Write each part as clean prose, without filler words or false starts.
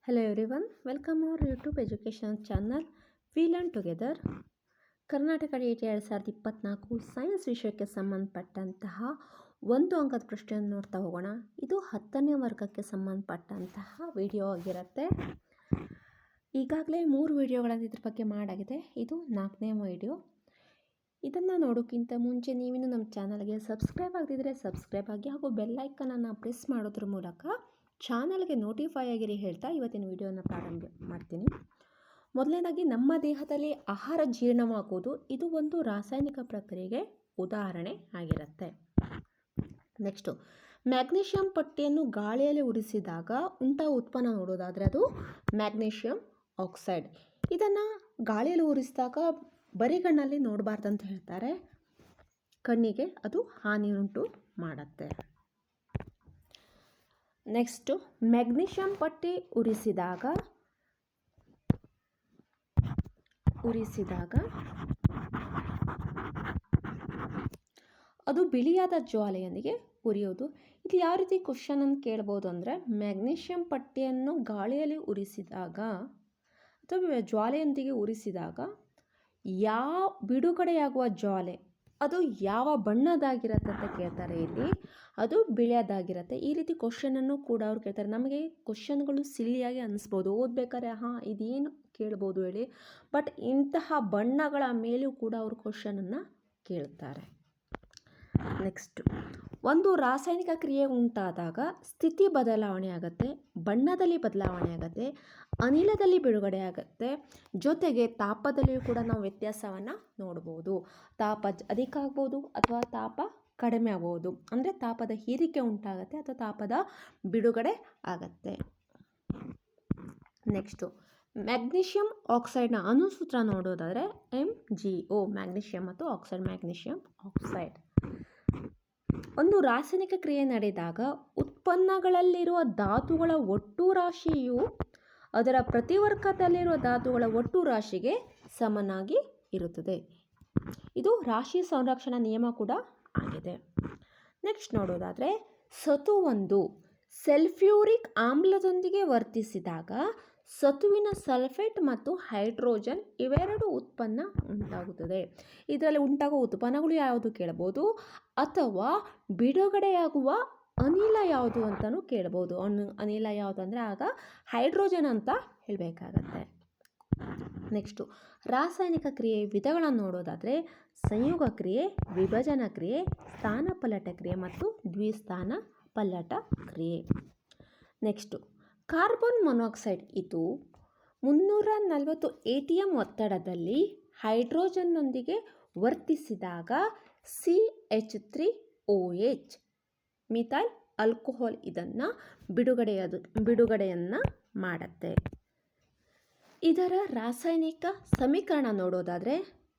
Hello everyone, welcome our YouTube education channel. We learn together. Karnataka DT 2024 science ವಿಷಯಕ್ಕೆ ಸಂಬಂಧಪಟ್ಟಂತಹ ಒಂದು ಅಂಕದ ಪ್ರಶ್ನೆಯನ್ನು ನೋಡ್ತಾ ಹೋಗೋಣ. ಇದು 10ನೇ ವರ್ಗಕ್ಕೆ ಸಂಬಂಧಪಟ್ಟಂತಹ ವಿಡಿಯೋ ಆಗಿರುತ್ತೆ. ಈಗಾಗಲೇ 3 ವಿಡಿಯೋಗಳನ್ನು ಇದ್ರ ಬಗ್ಗೆ ಮಾಡಾಗಿದೆ. ಇದು 4ನೇ ವಿಡಿಯೋ. ಇದನ್ನು ನೋಡೋಕ್ಕಿಂತ ಮುಂಚೆ ನೀವಿನ್ನು ನಮ್ಮ ಚಾನಲ್ಗೆ ಸಬ್ಸ್ಕ್ರೈಬ್ ಆಗದಿದ್ದರೆ ಸಬ್ಸ್ಕ್ರೈಬ್ ಆಗಿ ಹಾಗೂ ಬೆಲ್ ಐಕನನ್ನು ಪ್ರೆಸ್ ಮಾಡೋದ್ರ ಮೂಲಕ ಚಾನಲ್ಗೆ ನೋಟಿಫೈ ಆಗಿರಿ ಹೇಳ್ತಾ ಇವತ್ತಿನ ವಿಡಿಯೋನ ಪ್ರಾರಂಭ ಮಾಡ್ತೀನಿ. ಮೊದಲನೇದಾಗಿ ನಮ್ಮ ದೇಹದಲ್ಲಿ ಆಹಾರ ಜೀರ್ಣವಾಗುವುದು ಇದು ಒಂದು ರಾಸಾಯನಿಕ ಪ್ರಕ್ರಿಯೆಗೆ ಉದಾಹರಣೆ ಆಗಿರುತ್ತೆ. ನೆಕ್ಸ್ಟು ಮ್ಯಾಗ್ನೀಷಿಯಂ ಪಟ್ಟಿಯನ್ನು ಗಾಳಿಯಲ್ಲಿ ಉರಿಸಿದಾಗ ಉಂಟಾಗುವ ಉತ್ಪನ್ನ ನೋಡೋದಾದರೆ ಅದು ಮ್ಯಾಗ್ನೀಷಿಯಂ ಆಕ್ಸೈಡ್. ಇದನ್ನು ಗಾಳಿಯಲ್ಲಿ ಉರಿಸಿದಾಗ ಬರಿಗಣ್ಣಲ್ಲಿ ನೋಡಬಾರ್ದಂತ ಹೇಳ್ತಾರೆ. ಕಣ್ಣಿಗೆ ಅದು ಹಾನಿಯುಂಟು ಮಾಡುತ್ತೆ. ನೆಕ್ಸ್ಟು ಮ್ಯಾಗ್ನೀಷಿಯಂ ಪಟ್ಟಿ ಉರಿಸಿದಾಗ ಅದು ಬಿಳಿಯಾದ ಜ್ವಾಲೆಯೊಂದಿಗೆ ಉರಿಯೋದು. ಇದು ಯಾವ ರೀತಿ ಕ್ವಶನನ್ನು ಕೇಳ್ಬೋದು ಅಂದರೆ, ಮ್ಯಾಗ್ನೀಷಿಯಂ ಪಟ್ಟಿಯನ್ನು ಗಾಳಿಯಲ್ಲಿ ಉರಿಸಿದಾಗ ಅಥವಾ ಜ್ವಾಲೆಯೊಂದಿಗೆ ಉರಿಸಿದಾಗ ಯಾವ ಬಿಡುಗಡೆಯಾಗುವ ಜ್ವಾಲೆ ಅದು ಯಾವ ಬಣ್ಣದಾಗಿರುತ್ತೆ ಅಂತ ಕೇಳ್ತಾರೆ. ಇಲ್ಲಿ ಅದು ಬಿಳಿಯದಾಗಿರುತ್ತೆ. ಈ ರೀತಿ ಕ್ವಶನನ್ನು ಕೂಡ ಅವ್ರು ಕೇಳ್ತಾರೆ. ನಮಗೆ ಕ್ವಶನ್ಗಳು ಸಿಲ್ಲಿಯಾಗಿ ಅನಿಸ್ಬೋದು, ಓದಬೇಕಾದ್ರೆ ಇದೇನು ಕೇಳ್ಬೋದು ಹೇಳಿ. ಬಟ್ ಇಂತಹ ಬಣ್ಣಗಳ ಮೇಲೂ ಕೂಡ ಅವರು ಕ್ವಶನನ್ನು ಕೇಳ್ತಾರೆ. ನೆಕ್ಸ್ಟ್, ಒಂದು ರಾಸಾಯನಿಕ ಕ್ರಿಯೆ ಉಂಟಾದಾಗ ಸ್ಥಿತಿ ಬದಲಾವಣೆ ಆಗುತ್ತೆ, ಬಣ್ಣದಲ್ಲಿ ಬದಲಾವಣೆ ಆಗುತ್ತೆ, ಅನಿಲದಲ್ಲಿ ಬಿಡುಗಡೆ ಆಗುತ್ತೆ, ಜೊತೆಗೆ ತಾಪದಲ್ಲಿಯೂ ಕೂಡ ನಾವು ವ್ಯತ್ಯಾಸವನ್ನು ನೋಡ್ಬೋದು. ತಾಪ ಅಧಿಕ ಆಗ್ಬೋದು ಅಥವಾ ತಾಪ ಕಡಿಮೆ ಆಗ್ಬೋದು. ಅಂದರೆ ತಾಪದ ಹೀರಿಕೆ ಉಂಟಾಗುತ್ತೆ ಅಥವಾ ತಾಪದ ಬಿಡುಗಡೆ ಆಗತ್ತೆ. ನೆಕ್ಸ್ಟು ಮ್ಯಾಗ್ನೀಷಿಯಂ ಆಕ್ಸೈಡ್ನ ಅಣುಸೂತ್ರ ನೋಡೋದಾದರೆ MgO, ಮ್ಯಾಗ್ನೀಷಿಯಂ ಮತ್ತು ಆಕ್ಸೈಡ್, ಮ್ಯಾಗ್ನೀಷಿಯಂ ಆಕ್ಸೈಡ್. ಒಂದು ರಾಸಾಯನಿಕ ಕ್ರಿಯೆ ನಡೆದಾಗ ಉತ್ಪನ್ನಗಳಲ್ಲಿರುವ ಧಾತುಗಳ ಒಟ್ಟು ರಾಶಿಯು ಅದರ ಪ್ರತಿವರ್ಗದಲ್ಲಿರುವ ಧಾತುಗಳ ಒಟ್ಟು ರಾಶಿಗೆ ಸಮನಾಗಿ ಇರುತ್ತದೆ. ಇದು ರಾಶಿ ಸಂರಕ್ಷಣಾ ನಿಯಮ ಕೂಡ ಆಗಿದೆ. ನೆಕ್ಸ್ಟ್ ನೋಡೋದಾದರೆ, ಸತುವೊಂದು ಸಲ್ಫ್ಯೂರಿಕ್ ಆಮ್ಲದೊಂದಿಗೆ ವರ್ತಿಸಿದಾಗ ಸತುವಿನ ಸಲ್ಫೇಟ್ ಮತ್ತು ಹೈಡ್ರೋಜನ್ ಇವೆರಡು ಉತ್ಪನ್ನ ಉಂಟಾಗುತ್ತದೆ. ಇದರಲ್ಲಿ ಉಂಟಾಗುವ ಉತ್ಪನ್ನಗಳು ಯಾವುದು ಕೇಳಬಹುದು, ಅಥವಾ ಬಿಡುಗಡೆಯಾಗುವ ಅನಿಲ ಯಾವುದು ಅಂತಲೂ ಕೇಳ್ಬೋದು. ಅನಿಲ ಯಾವುದು ಅಂದರೆ ಆಗ ಹೈಡ್ರೋಜನ್ ಅಂತ ಹೇಳಬೇಕಾಗತ್ತೆ. ನೆಕ್ಸ್ಟು ರಾಸಾಯನಿಕ ಕ್ರಿಯೆ ವಿಧಗಳನ್ನು ನೋಡೋದಾದರೆ ಸಂಯೋಗ ಕ್ರಿಯೆ, ವಿಭಜನಾ ಕ್ರಿಯೆ, ಸ್ಥಾನಪಲ್ಲಟ ಕ್ರಿಯೆ ಮತ್ತು ದ್ವಿಸ್ಥಾನ ಪಲ್ಲಟ ಕ್ರಿಯೆ. ನೆಕ್ಸ್ಟು ಕಾರ್ಬನ್ ಮೊನಾಕ್ಸೈಡ್ ಇದು 340 atm ಒತ್ತಡದಲ್ಲಿ ಹೈಡ್ರೋಜನ್ನೊಂದಿಗೆ ವರ್ತಿಸಿದಾಗ CH3OH ಮಿಥೈಲ್ ಆಲ್ಕೋಹಾಲ್ ಇದನ್ನು ಬಿಡುಗಡೆಯನ್ನು ಮಾಡುತ್ತೆ. ಇದರ ರಾಸಾಯನಿಕ ಸಮೀಕರಣ ನೋಡೋದಾದರೆ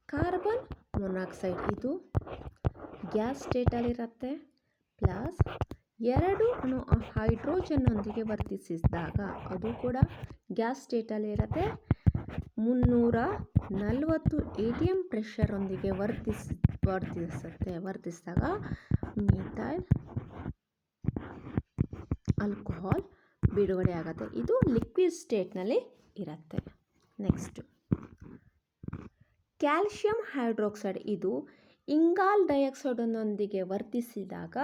ಕಾರ್ಬನ್ ಮೊನಾಕ್ಸೈಡ್ ಇದು ಗ್ಯಾಸ್ ಸ್ಟೇಟಲ್ಲಿರುತ್ತೆ, ಪ್ಲಸ್ 2 ಅಣು ಹೈಡ್ರೋಜನ್ನೊಂದಿಗೆ ವರ್ತಿಸಿದಾಗ ಅದು ಕೂಡ ಗ್ಯಾಸ್ ಸ್ಟೇಟಲ್ಲಿರುತ್ತೆ, 340 atm ಪ್ರೆಷರೊಂದಿಗೆ ವರ್ತಿಸಿದಾಗ ಮಿಥೈಲ್ ಆಲ್ಕೋಹಾಲ್ ಬಿಡುಗಡೆ ಆಗುತ್ತೆ. ಇದು ಲಿಕ್ವಿಡ್ ಸ್ಟೇಟ್ನಲ್ಲಿ ಇರುತ್ತೆ. ನೆಕ್ಸ್ಟ್ ಕ್ಯಾಲ್ಶಿಯಂ ಹೈಡ್ರಾಕ್ಸೈಡ್ ಇದು ಇಂಗಾಲ್ ಡೈಆಕ್ಸೈಡ್ನೊಂದಿಗೆ ವರ್ತಿಸಿದಾಗ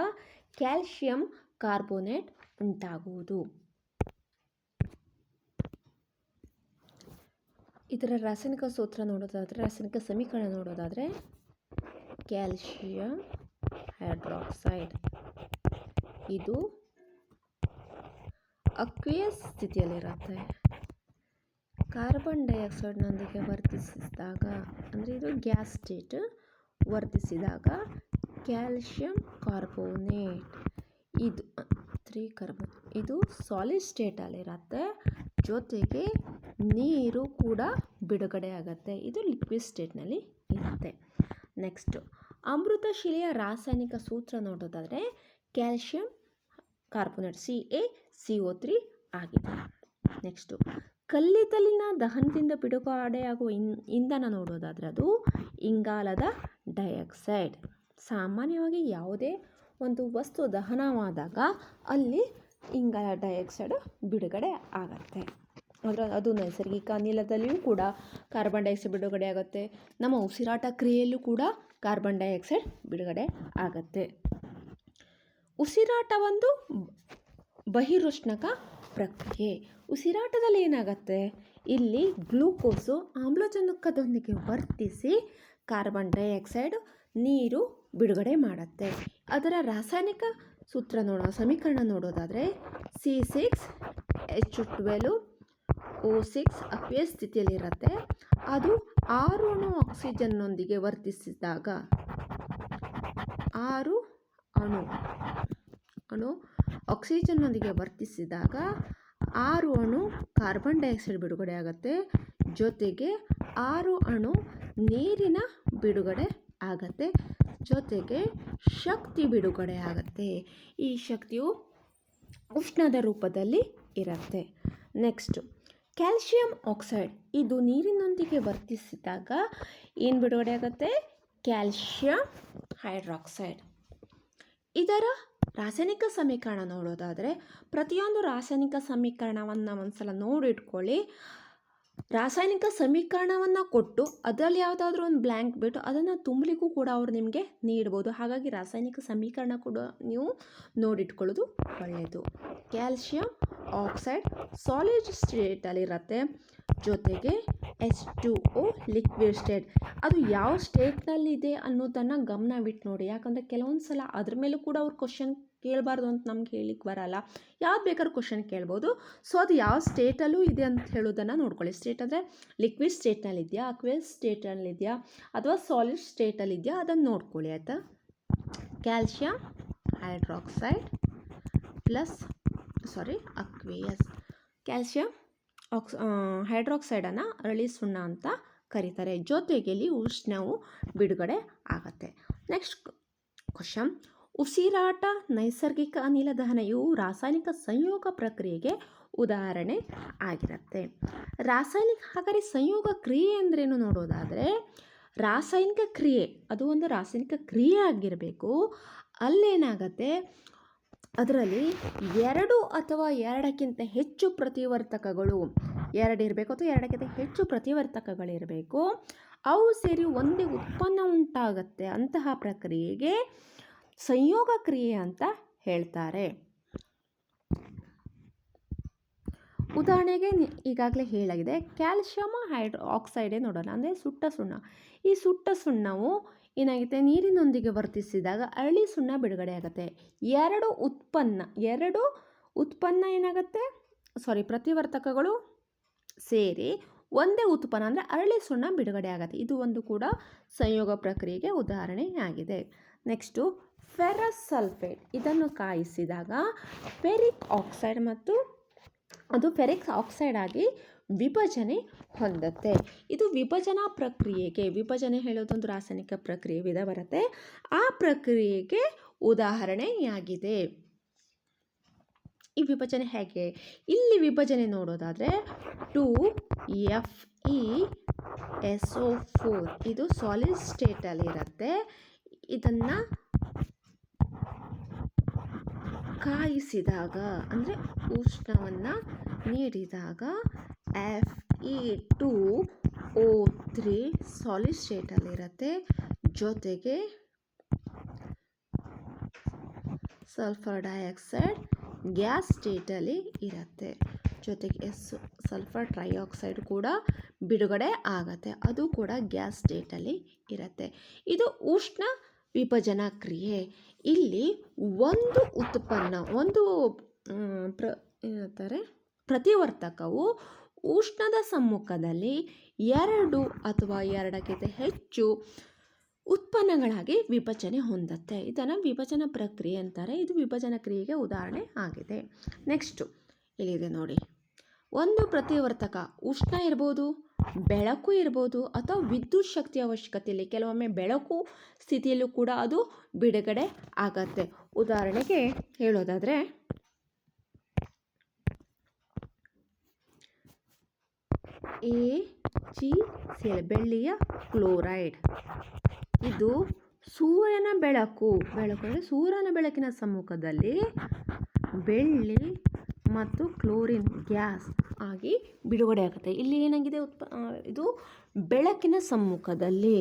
ಕ್ಯಾಲ್ಶಿಯಂ ಕಾರ್ಬೋನೇಟ್ ಉಂಟಾಗುವುದು. ಇದರ ರಾಸಾಯನಿಕ ಸಮೀಕರಣ ನೋಡೋದಾದರೆ ಕ್ಯಾಲ್ಶಿಯಂ ಹೈಡ್ರಾಕ್ಸೈಡ್ ಇದು ಅಕ್ವಿಯಸ್ ಸ್ಥಿತಿಯಲ್ಲಿರುತ್ತೆ, ಕಾರ್ಬನ್ ಡೈಆಕ್ಸೈಡ್ನೊಂದಿಗೆ ವರ್ತಿಸಿದಾಗ ಅಂದರೆ ಇದು ಗ್ಯಾಸ್ ಸ್ಟೇಟ್, ವರ್ತಿಸಿದಾಗ ಕ್ಯಾಲ್ಶಿಯಂ ಕಾರ್ಬೋನೇಟ್ ಇದು 3 ಕಾರ್ಬನ್ ಇದು ಸಾಲಿಡ್ ಸ್ಟೇಟಲ್ಲಿರುತ್ತೆ, ಜೊತೆಗೆ ನೀರು ಕೂಡ ಬಿಡುಗಡೆ ಆಗುತ್ತೆ. ಇದು ಲಿಕ್ವಿಡ್ ಸ್ಟೇಟ್ನಲ್ಲಿ ಇರುತ್ತೆ. ನೆಕ್ಸ್ಟು ಅಮೃತಶಿಲೆಯ ರಾಸಾಯನಿಕ ಸೂತ್ರ ನೋಡೋದಾದರೆ ಕ್ಯಾಲ್ಶಿಯಂ ಕಾರ್ಬೋನೇಟ್ CaCO3 ಆಗಿದೆ. ನೆಕ್ಸ್ಟು ಕಲ್ಲಿದ್ದಲಿನ ದಹನದಿಂದ ಬಿಡುಗಡೆಯಾಗುವ ಇಂಧನ ನೋಡೋದಾದರೆ ಅದು ಇಂಗಾಲದ ಡೈಆಕ್ಸೈಡ್. ಸಾಮಾನ್ಯವಾಗಿ ಯಾವುದೇ ಒಂದು ವಸ್ತು ದಹನವಾದಾಗ ಅಲ್ಲಿ ಇಂಗಾಲ ಡೈಆಕ್ಸೈಡ್ ಬಿಡುಗಡೆ ಆಗುತ್ತೆ. ಅದು ನೈಸರ್ಗಿಕ ಅನಿಲದಲ್ಲಿಯೂ ಕೂಡ ಕಾರ್ಬನ್ ಡೈಆಕ್ಸೈಡ್ ಬಿಡುಗಡೆ ಆಗುತ್ತೆ. ನಮ್ಮ ಉಸಿರಾಟ ಕ್ರಿಯೆಯಲ್ಲೂ ಕೂಡ ಕಾರ್ಬನ್ ಡೈಆಕ್ಸೈಡ್ ಬಿಡುಗಡೆ ಆಗುತ್ತೆ. ಉಸಿರಾಟ ಒಂದು ಬಹಿರುಷ್ಣಕ ಪ್ರಕ್ರಿಯೆ. ಉಸಿರಾಟದಲ್ಲಿ ಏನಾಗುತ್ತೆ, ಇಲ್ಲಿ ಗ್ಲೂಕೋಸು ಆಮ್ಲಜನಕದೊಂದಿಗೆ ವರ್ತಿಸಿ ಕಾರ್ಬನ್ ಡೈಆಕ್ಸೈಡ್ ನೀರು ಬಿಡುಗಡೆ ಮಾಡುತ್ತೆ. ಅದರ ರಾಸಾಯನಿಕ ಸೂತ್ರ ಸಮೀಕರಣ ನೋಡೋದಾದರೆ C6H12O6 ಅಕ್ವಿಯ ಸ್ಥಿತಿಯಲ್ಲಿರುತ್ತೆ. ಅದು 6 ಅಣು ಆಕ್ಸಿಜನ್ನೊಂದಿಗೆ ವರ್ತಿಸಿದಾಗ 6 ಅಣು ಆಕ್ಸಿಜನ್ನೊಂದಿಗೆ ವರ್ತಿಸಿದಾಗ 6 ಅಣು ಕಾರ್ಬನ್ ಡೈಆಕ್ಸೈಡ್ ಬಿಡುಗಡೆ ಆಗುತ್ತೆ. ಜೊತೆಗೆ 6 ಅಣು ನೀರಿನ ಬಿಡುಗಡೆ ಆಗುತ್ತೆ. ಜೊತೆಗೆ ಶಕ್ತಿ ಬಿಡುಗಡೆ ಆಗುತ್ತೆ. ಈ ಶಕ್ತಿಯು ಉಷ್ಣದ ರೂಪದಲ್ಲಿ ಇರುತ್ತೆ. Next calcium oxide. ಇದು ನೀರಿನೊಂದಿಗೆ ವರ್ತಿಸಿದಾಗ ಏನು ಬಿಡುಗಡೆ ಆಗುತ್ತೆ, ಕ್ಯಾಲ್ಶಿಯಂ ಹೈಡ್ರಾಕ್ಸೈಡ್. ಇದರ ರಾಸಾಯನಿಕ ಸಮೀಕರಣ ನೋಡೋದಾದರೆ ಪ್ರತಿಯೊಂದು ರಾಸಾಯನಿಕ ಸಮೀಕರಣವನ್ನು ಒಂದ್ಸಲ ನೋಡಿಟ್ಕೊಳ್ಳಿ. ರಾಸಾಯನಿಕ ಸಮೀಕರಣವನ್ನು ಕೊಟ್ಟು ಅದರಲ್ಲಿ ಯಾವುದಾದ್ರೂ ಒಂದು ಬ್ಲ್ಯಾಂಕ್ ಬಿಟ್ಟು ಅದನ್ನು ತುಂಬಲಿಕ್ಕೂ ಕೂಡ ಅವರು ನಿಮಗೆ ನೀಡ್ಬೋದು. ಹಾಗಾಗಿ ರಾಸಾಯನಿಕ ಸಮೀಕರಣ ಕೂಡ ನೀವು ನೋಡಿಟ್ಕೊಳ್ಳೋದು ಒಳ್ಳೆಯದು. ಕ್ಯಾಲ್ಶಿಯಂ ಆಕ್ಸೈಡ್ ಸಾಲಿಡ್ ಸ್ಟೇಟಲ್ಲಿರುತ್ತೆ. ಜೊತೆಗೆ H2O ಲಿಕ್ವಿಡ್ ಸ್ಟೇಟ್. ಅದು ಯಾವ ಸ್ಟೇಟ್ನಲ್ಲಿದೆ ಅನ್ನೋದನ್ನು ಗಮನವಿಟ್ಟು ನೋಡಿ. ಯಾಕಂದರೆ ಕೆಲವೊಂದು ಸಲ ಅದ್ರ ಮೇಲೂ ಕೂಡ ಅವ್ರು ಕ್ವಶನ್ ಕೇಳಬಾರ್ದು ಅಂತ ನಮ್ಗೆ ಹೇಳಿಕ್ಕೆ ಬರಲ್ಲ. ಯಾವ್ದು ಬೇಕಾದ್ರೂ ಕ್ವಶನ್ ಕೇಳ್ಬೋದು. ಸೊ ಅದು ಯಾವ ಸ್ಟೇಟಲ್ಲೂ ಇದೆ ಅಂತ ಹೇಳೋದನ್ನು ನೋಡ್ಕೊಳ್ಳಿ. ಸ್ಟೇಟ್ ಅಂದರೆ ಲಿಕ್ವಿಡ್ ಸ್ಟೇಟ್ನಲ್ಲಿದೆಯಾ, ಅಕ್ವೇಸ್ ಸ್ಟೇಟಲ್ಲಿದೆಯಾ, ಅಥವಾ ಸಾಲಿಡ್ ಸ್ಟೇಟಲ್ಲಿದೆಯಾ, ಅದನ್ನು ನೋಡ್ಕೊಳ್ಳಿ ಆಯಿತಾ. Calcium hydroxide plus aqueous. Calcium ಹೈಡ್ರಾಕ್ಸೈಡನ್ನು ಅರಳಿ ಸುಣ್ಣ ಅಂತ ಕರೀತಾರೆ. ಜೊತೆಗೆ ಇಲ್ಲಿ ಉಷ್ಣವು ಬಿಡುಗಡೆ ಆಗುತ್ತೆ. ನೆಕ್ಸ್ಟ್ ಕ್ವಶನ್, ಉಸಿರಾಟ ನೈಸರ್ಗಿಕ ಅನಿಲ ದಹನ ಇವು ರಾಸಾಯನಿಕ ಸಂಯೋಗ ಪ್ರಕ್ರಿಯೆಗೆ ಉದಾಹರಣೆ ಆಗಿರುತ್ತೆ. ಹಾಗಾದರೆ ಸಂಯೋಗ ಕ್ರಿಯೆ ಅಂದ್ರೇನು ನೋಡೋದಾದರೆ, ರಾಸಾಯನಿಕ ಕ್ರಿಯೆ ಅದು ಒಂದು ರಾಸಾಯನಿಕ ಕ್ರಿಯೆ ಆಗಿರಬೇಕು. ಅಲ್ಲೇನಾಗತ್ತೆ, ಅದರಲ್ಲಿ 2 ಅಥವಾ 2ಕ್ಕಿಂತ ಹೆಚ್ಚು ಪ್ರತಿವರ್ತಕಗಳು 2 ಇರಬೇಕು ಅಥವಾ 2ಕ್ಕಿಂತ ಹೆಚ್ಚು ಪ್ರತಿವರ್ತಕಗಳಿರಬೇಕು. ಅವು ಸೇರಿ ಒಂದೇ ಉತ್ಪನ್ನ ಉಂಟಾಗತ್ತೆ. ಅಂತಹ ಪ್ರಕ್ರಿಯೆಗೆ ಸಂಯೋಗ ಕ್ರಿಯೆ ಅಂತ ಹೇಳ್ತಾರೆ. ಉದಾಹರಣೆಗೆ ಈಗಾಗಲೇ ಹೇಳಾಗಿದೆ, ಕ್ಯಾಲ್ಶಿಯಂ ಆಕ್ಸೈಡೇ ನೋಡೋಣ. ಅಂದರೆ ಸುಟ್ಟ ಸುಣ್ಣ. ಈ ಸುಟ್ಟ ಸುಣ್ಣವು ಏನಾಗುತ್ತೆ, ನೀರಿನೊಂದಿಗೆ ವರ್ತಿಸಿದಾಗ ಅರಳಿ ಸುಣ್ಣ ಬಿಡುಗಡೆ ಆಗುತ್ತೆ. ಎರಡು ಉತ್ಪನ್ನ ಏನಾಗುತ್ತೆ, ಪ್ರತಿವರ್ತಕಗಳು ಸೇರಿ ಒಂದೇ ಉತ್ಪನ್ನ ಅಂದರೆ ಅರಳಿ ಸುಣ್ಣ ಬಿಡುಗಡೆ ಆಗುತ್ತೆ. ಇದು ಒಂದು ಕೂಡ ಸಂಯೋಗ ಪ್ರಕ್ರಿಯೆಗೆ ಉದಾಹರಣೆಯಾಗಿದೆ. Next ferrous sulphate. ಇದನ್ನು ಕಾಯಿಸಿದಾಗ ಫೆರಿಕ್ ಆಕ್ಸೈಡ್ ಮತ್ತು ಅದು ಫೆರಿಕ್ ಆಕ್ಸೈಡ್ ಆಗಿ ವಿಭಜನೆ ಹೊಂದುತ್ತೆ. ಇದು ವಿಭಜನಾ ಪ್ರಕ್ರಿಯೆಗೆ, ವಿಭಜನೆ ಹೇಳೋದೊಂದು ರಾಸಾಯನಿಕ ಪ್ರಕ್ರಿಯೆ ವಿಧ ಬರುತ್ತೆ, ಆ ಪ್ರಕ್ರಿಯೆಗೆ ಉದಾಹರಣೆಯಾಗಿದೆ. ಈ ವಿಭಜನೆ ಹೇಗೆ, ಇಲ್ಲಿ ವಿಭಜನೆ ನೋಡೋದಾದರೆ 2FeSO4 ಇದು ಸಾಲಿಡ್ ಸ್ಟೇಟಲ್ಲಿರುತ್ತೆ. ಇದನ್ನು ಕಾಯಿಸಿದಾಗ ಅಂದರೆ ಉಷ್ಣವನ್ನು ನೀಡಿದಾಗ Fe2O3 ಸಾಲಿಡ್ ಸ್ಟೇಟಲ್ಲಿರುತ್ತೆ. ಜೊತೆಗೆ ಸಲ್ಫರ್ ಡೈಆಕ್ಸೈಡ್ ಗ್ಯಾಸ್ ಸ್ಟೇಟಲ್ಲಿ ಇರುತ್ತೆ. ಜೊತೆಗೆ ಸಲ್ಫರ್ ಟ್ರೈಆಕ್ಸೈಡ್ ಕೂಡ ಬಿಡುಗಡೆ ಆಗುತ್ತೆ, ಅದು ಕೂಡ ಗ್ಯಾಸ್ ಸ್ಟೇಟಲ್ಲಿ ಇರುತ್ತೆ. ಇದು ಉಷ್ಣ ವಿಭಜನಾ ಕ್ರಿಯೆ. ಇಲ್ಲಿ ಒಂದು ಉತ್ಪನ್ನ ಪ್ರತಿವರ್ತಕವು ಉಷ್ಣದ ಸಮ್ಮುಖದಲ್ಲಿ 2 ಅಥವಾ 2ಕ್ಕಿಂತ ಹೆಚ್ಚು ಉತ್ಪನ್ನಗಳಾಗಿ ವಿಭಜನೆ ಹೊಂದುತ್ತೆ. ಇದನ್ನು ವಿಭಜನಾ ಪ್ರಕ್ರಿಯೆ ಅಂತಾರೆ. ಇದು ವಿಭಜನಾ ಕ್ರಿಯೆಗೆ ಉದಾಹರಣೆ ಆಗಿದೆ. ನೆಕ್ಸ್ಟು ಇಲ್ಲಿದೆ ನೋಡಿ, ಒಂದು ಪ್ರತಿವರ್ತಕ ಉಷ್ಣ ಇರ್ಬೋದು, ಬೆಳಕು ಇರ್ಬೋದು, ಅಥವಾ ವಿದ್ಯುತ್ ಶಕ್ತಿ ಅವಶ್ಯಕತೆಯಲ್ಲಿ ಕೆಲವೊಮ್ಮೆ ಬೆಳಕು ಸ್ಥಿತಿಯಲ್ಲೂ ಕೂಡ ಅದು ಬಿಡುಗಡೆ ಆಗತ್ತೆ. ಉದಾಹರಣೆಗೆ ಹೇಳೋದಾದರೆ AgCl ಬೆಳ್ಳಿಯ ಕ್ಲೋರೈಡ್. ಇದು ಸೂರ್ಯನ ಅಂದರೆ ಸೂರ್ಯನ ಬೆಳಕಿನ ಸಮ್ಮುಖದಲ್ಲಿ ಬೆಳ್ಳಿ ಮತ್ತು ಕ್ಲೋರಿನ್ ಗ್ಯಾಸ್ ಆಗಿ ಬಿಡುಗಡೆ ಆಗುತ್ತೆ. ಇಲ್ಲಿ ಏನಾಗಿದೆ ಇದು ಬೆಳಕಿನ ಸಮ್ಮುಖದಲ್ಲಿ.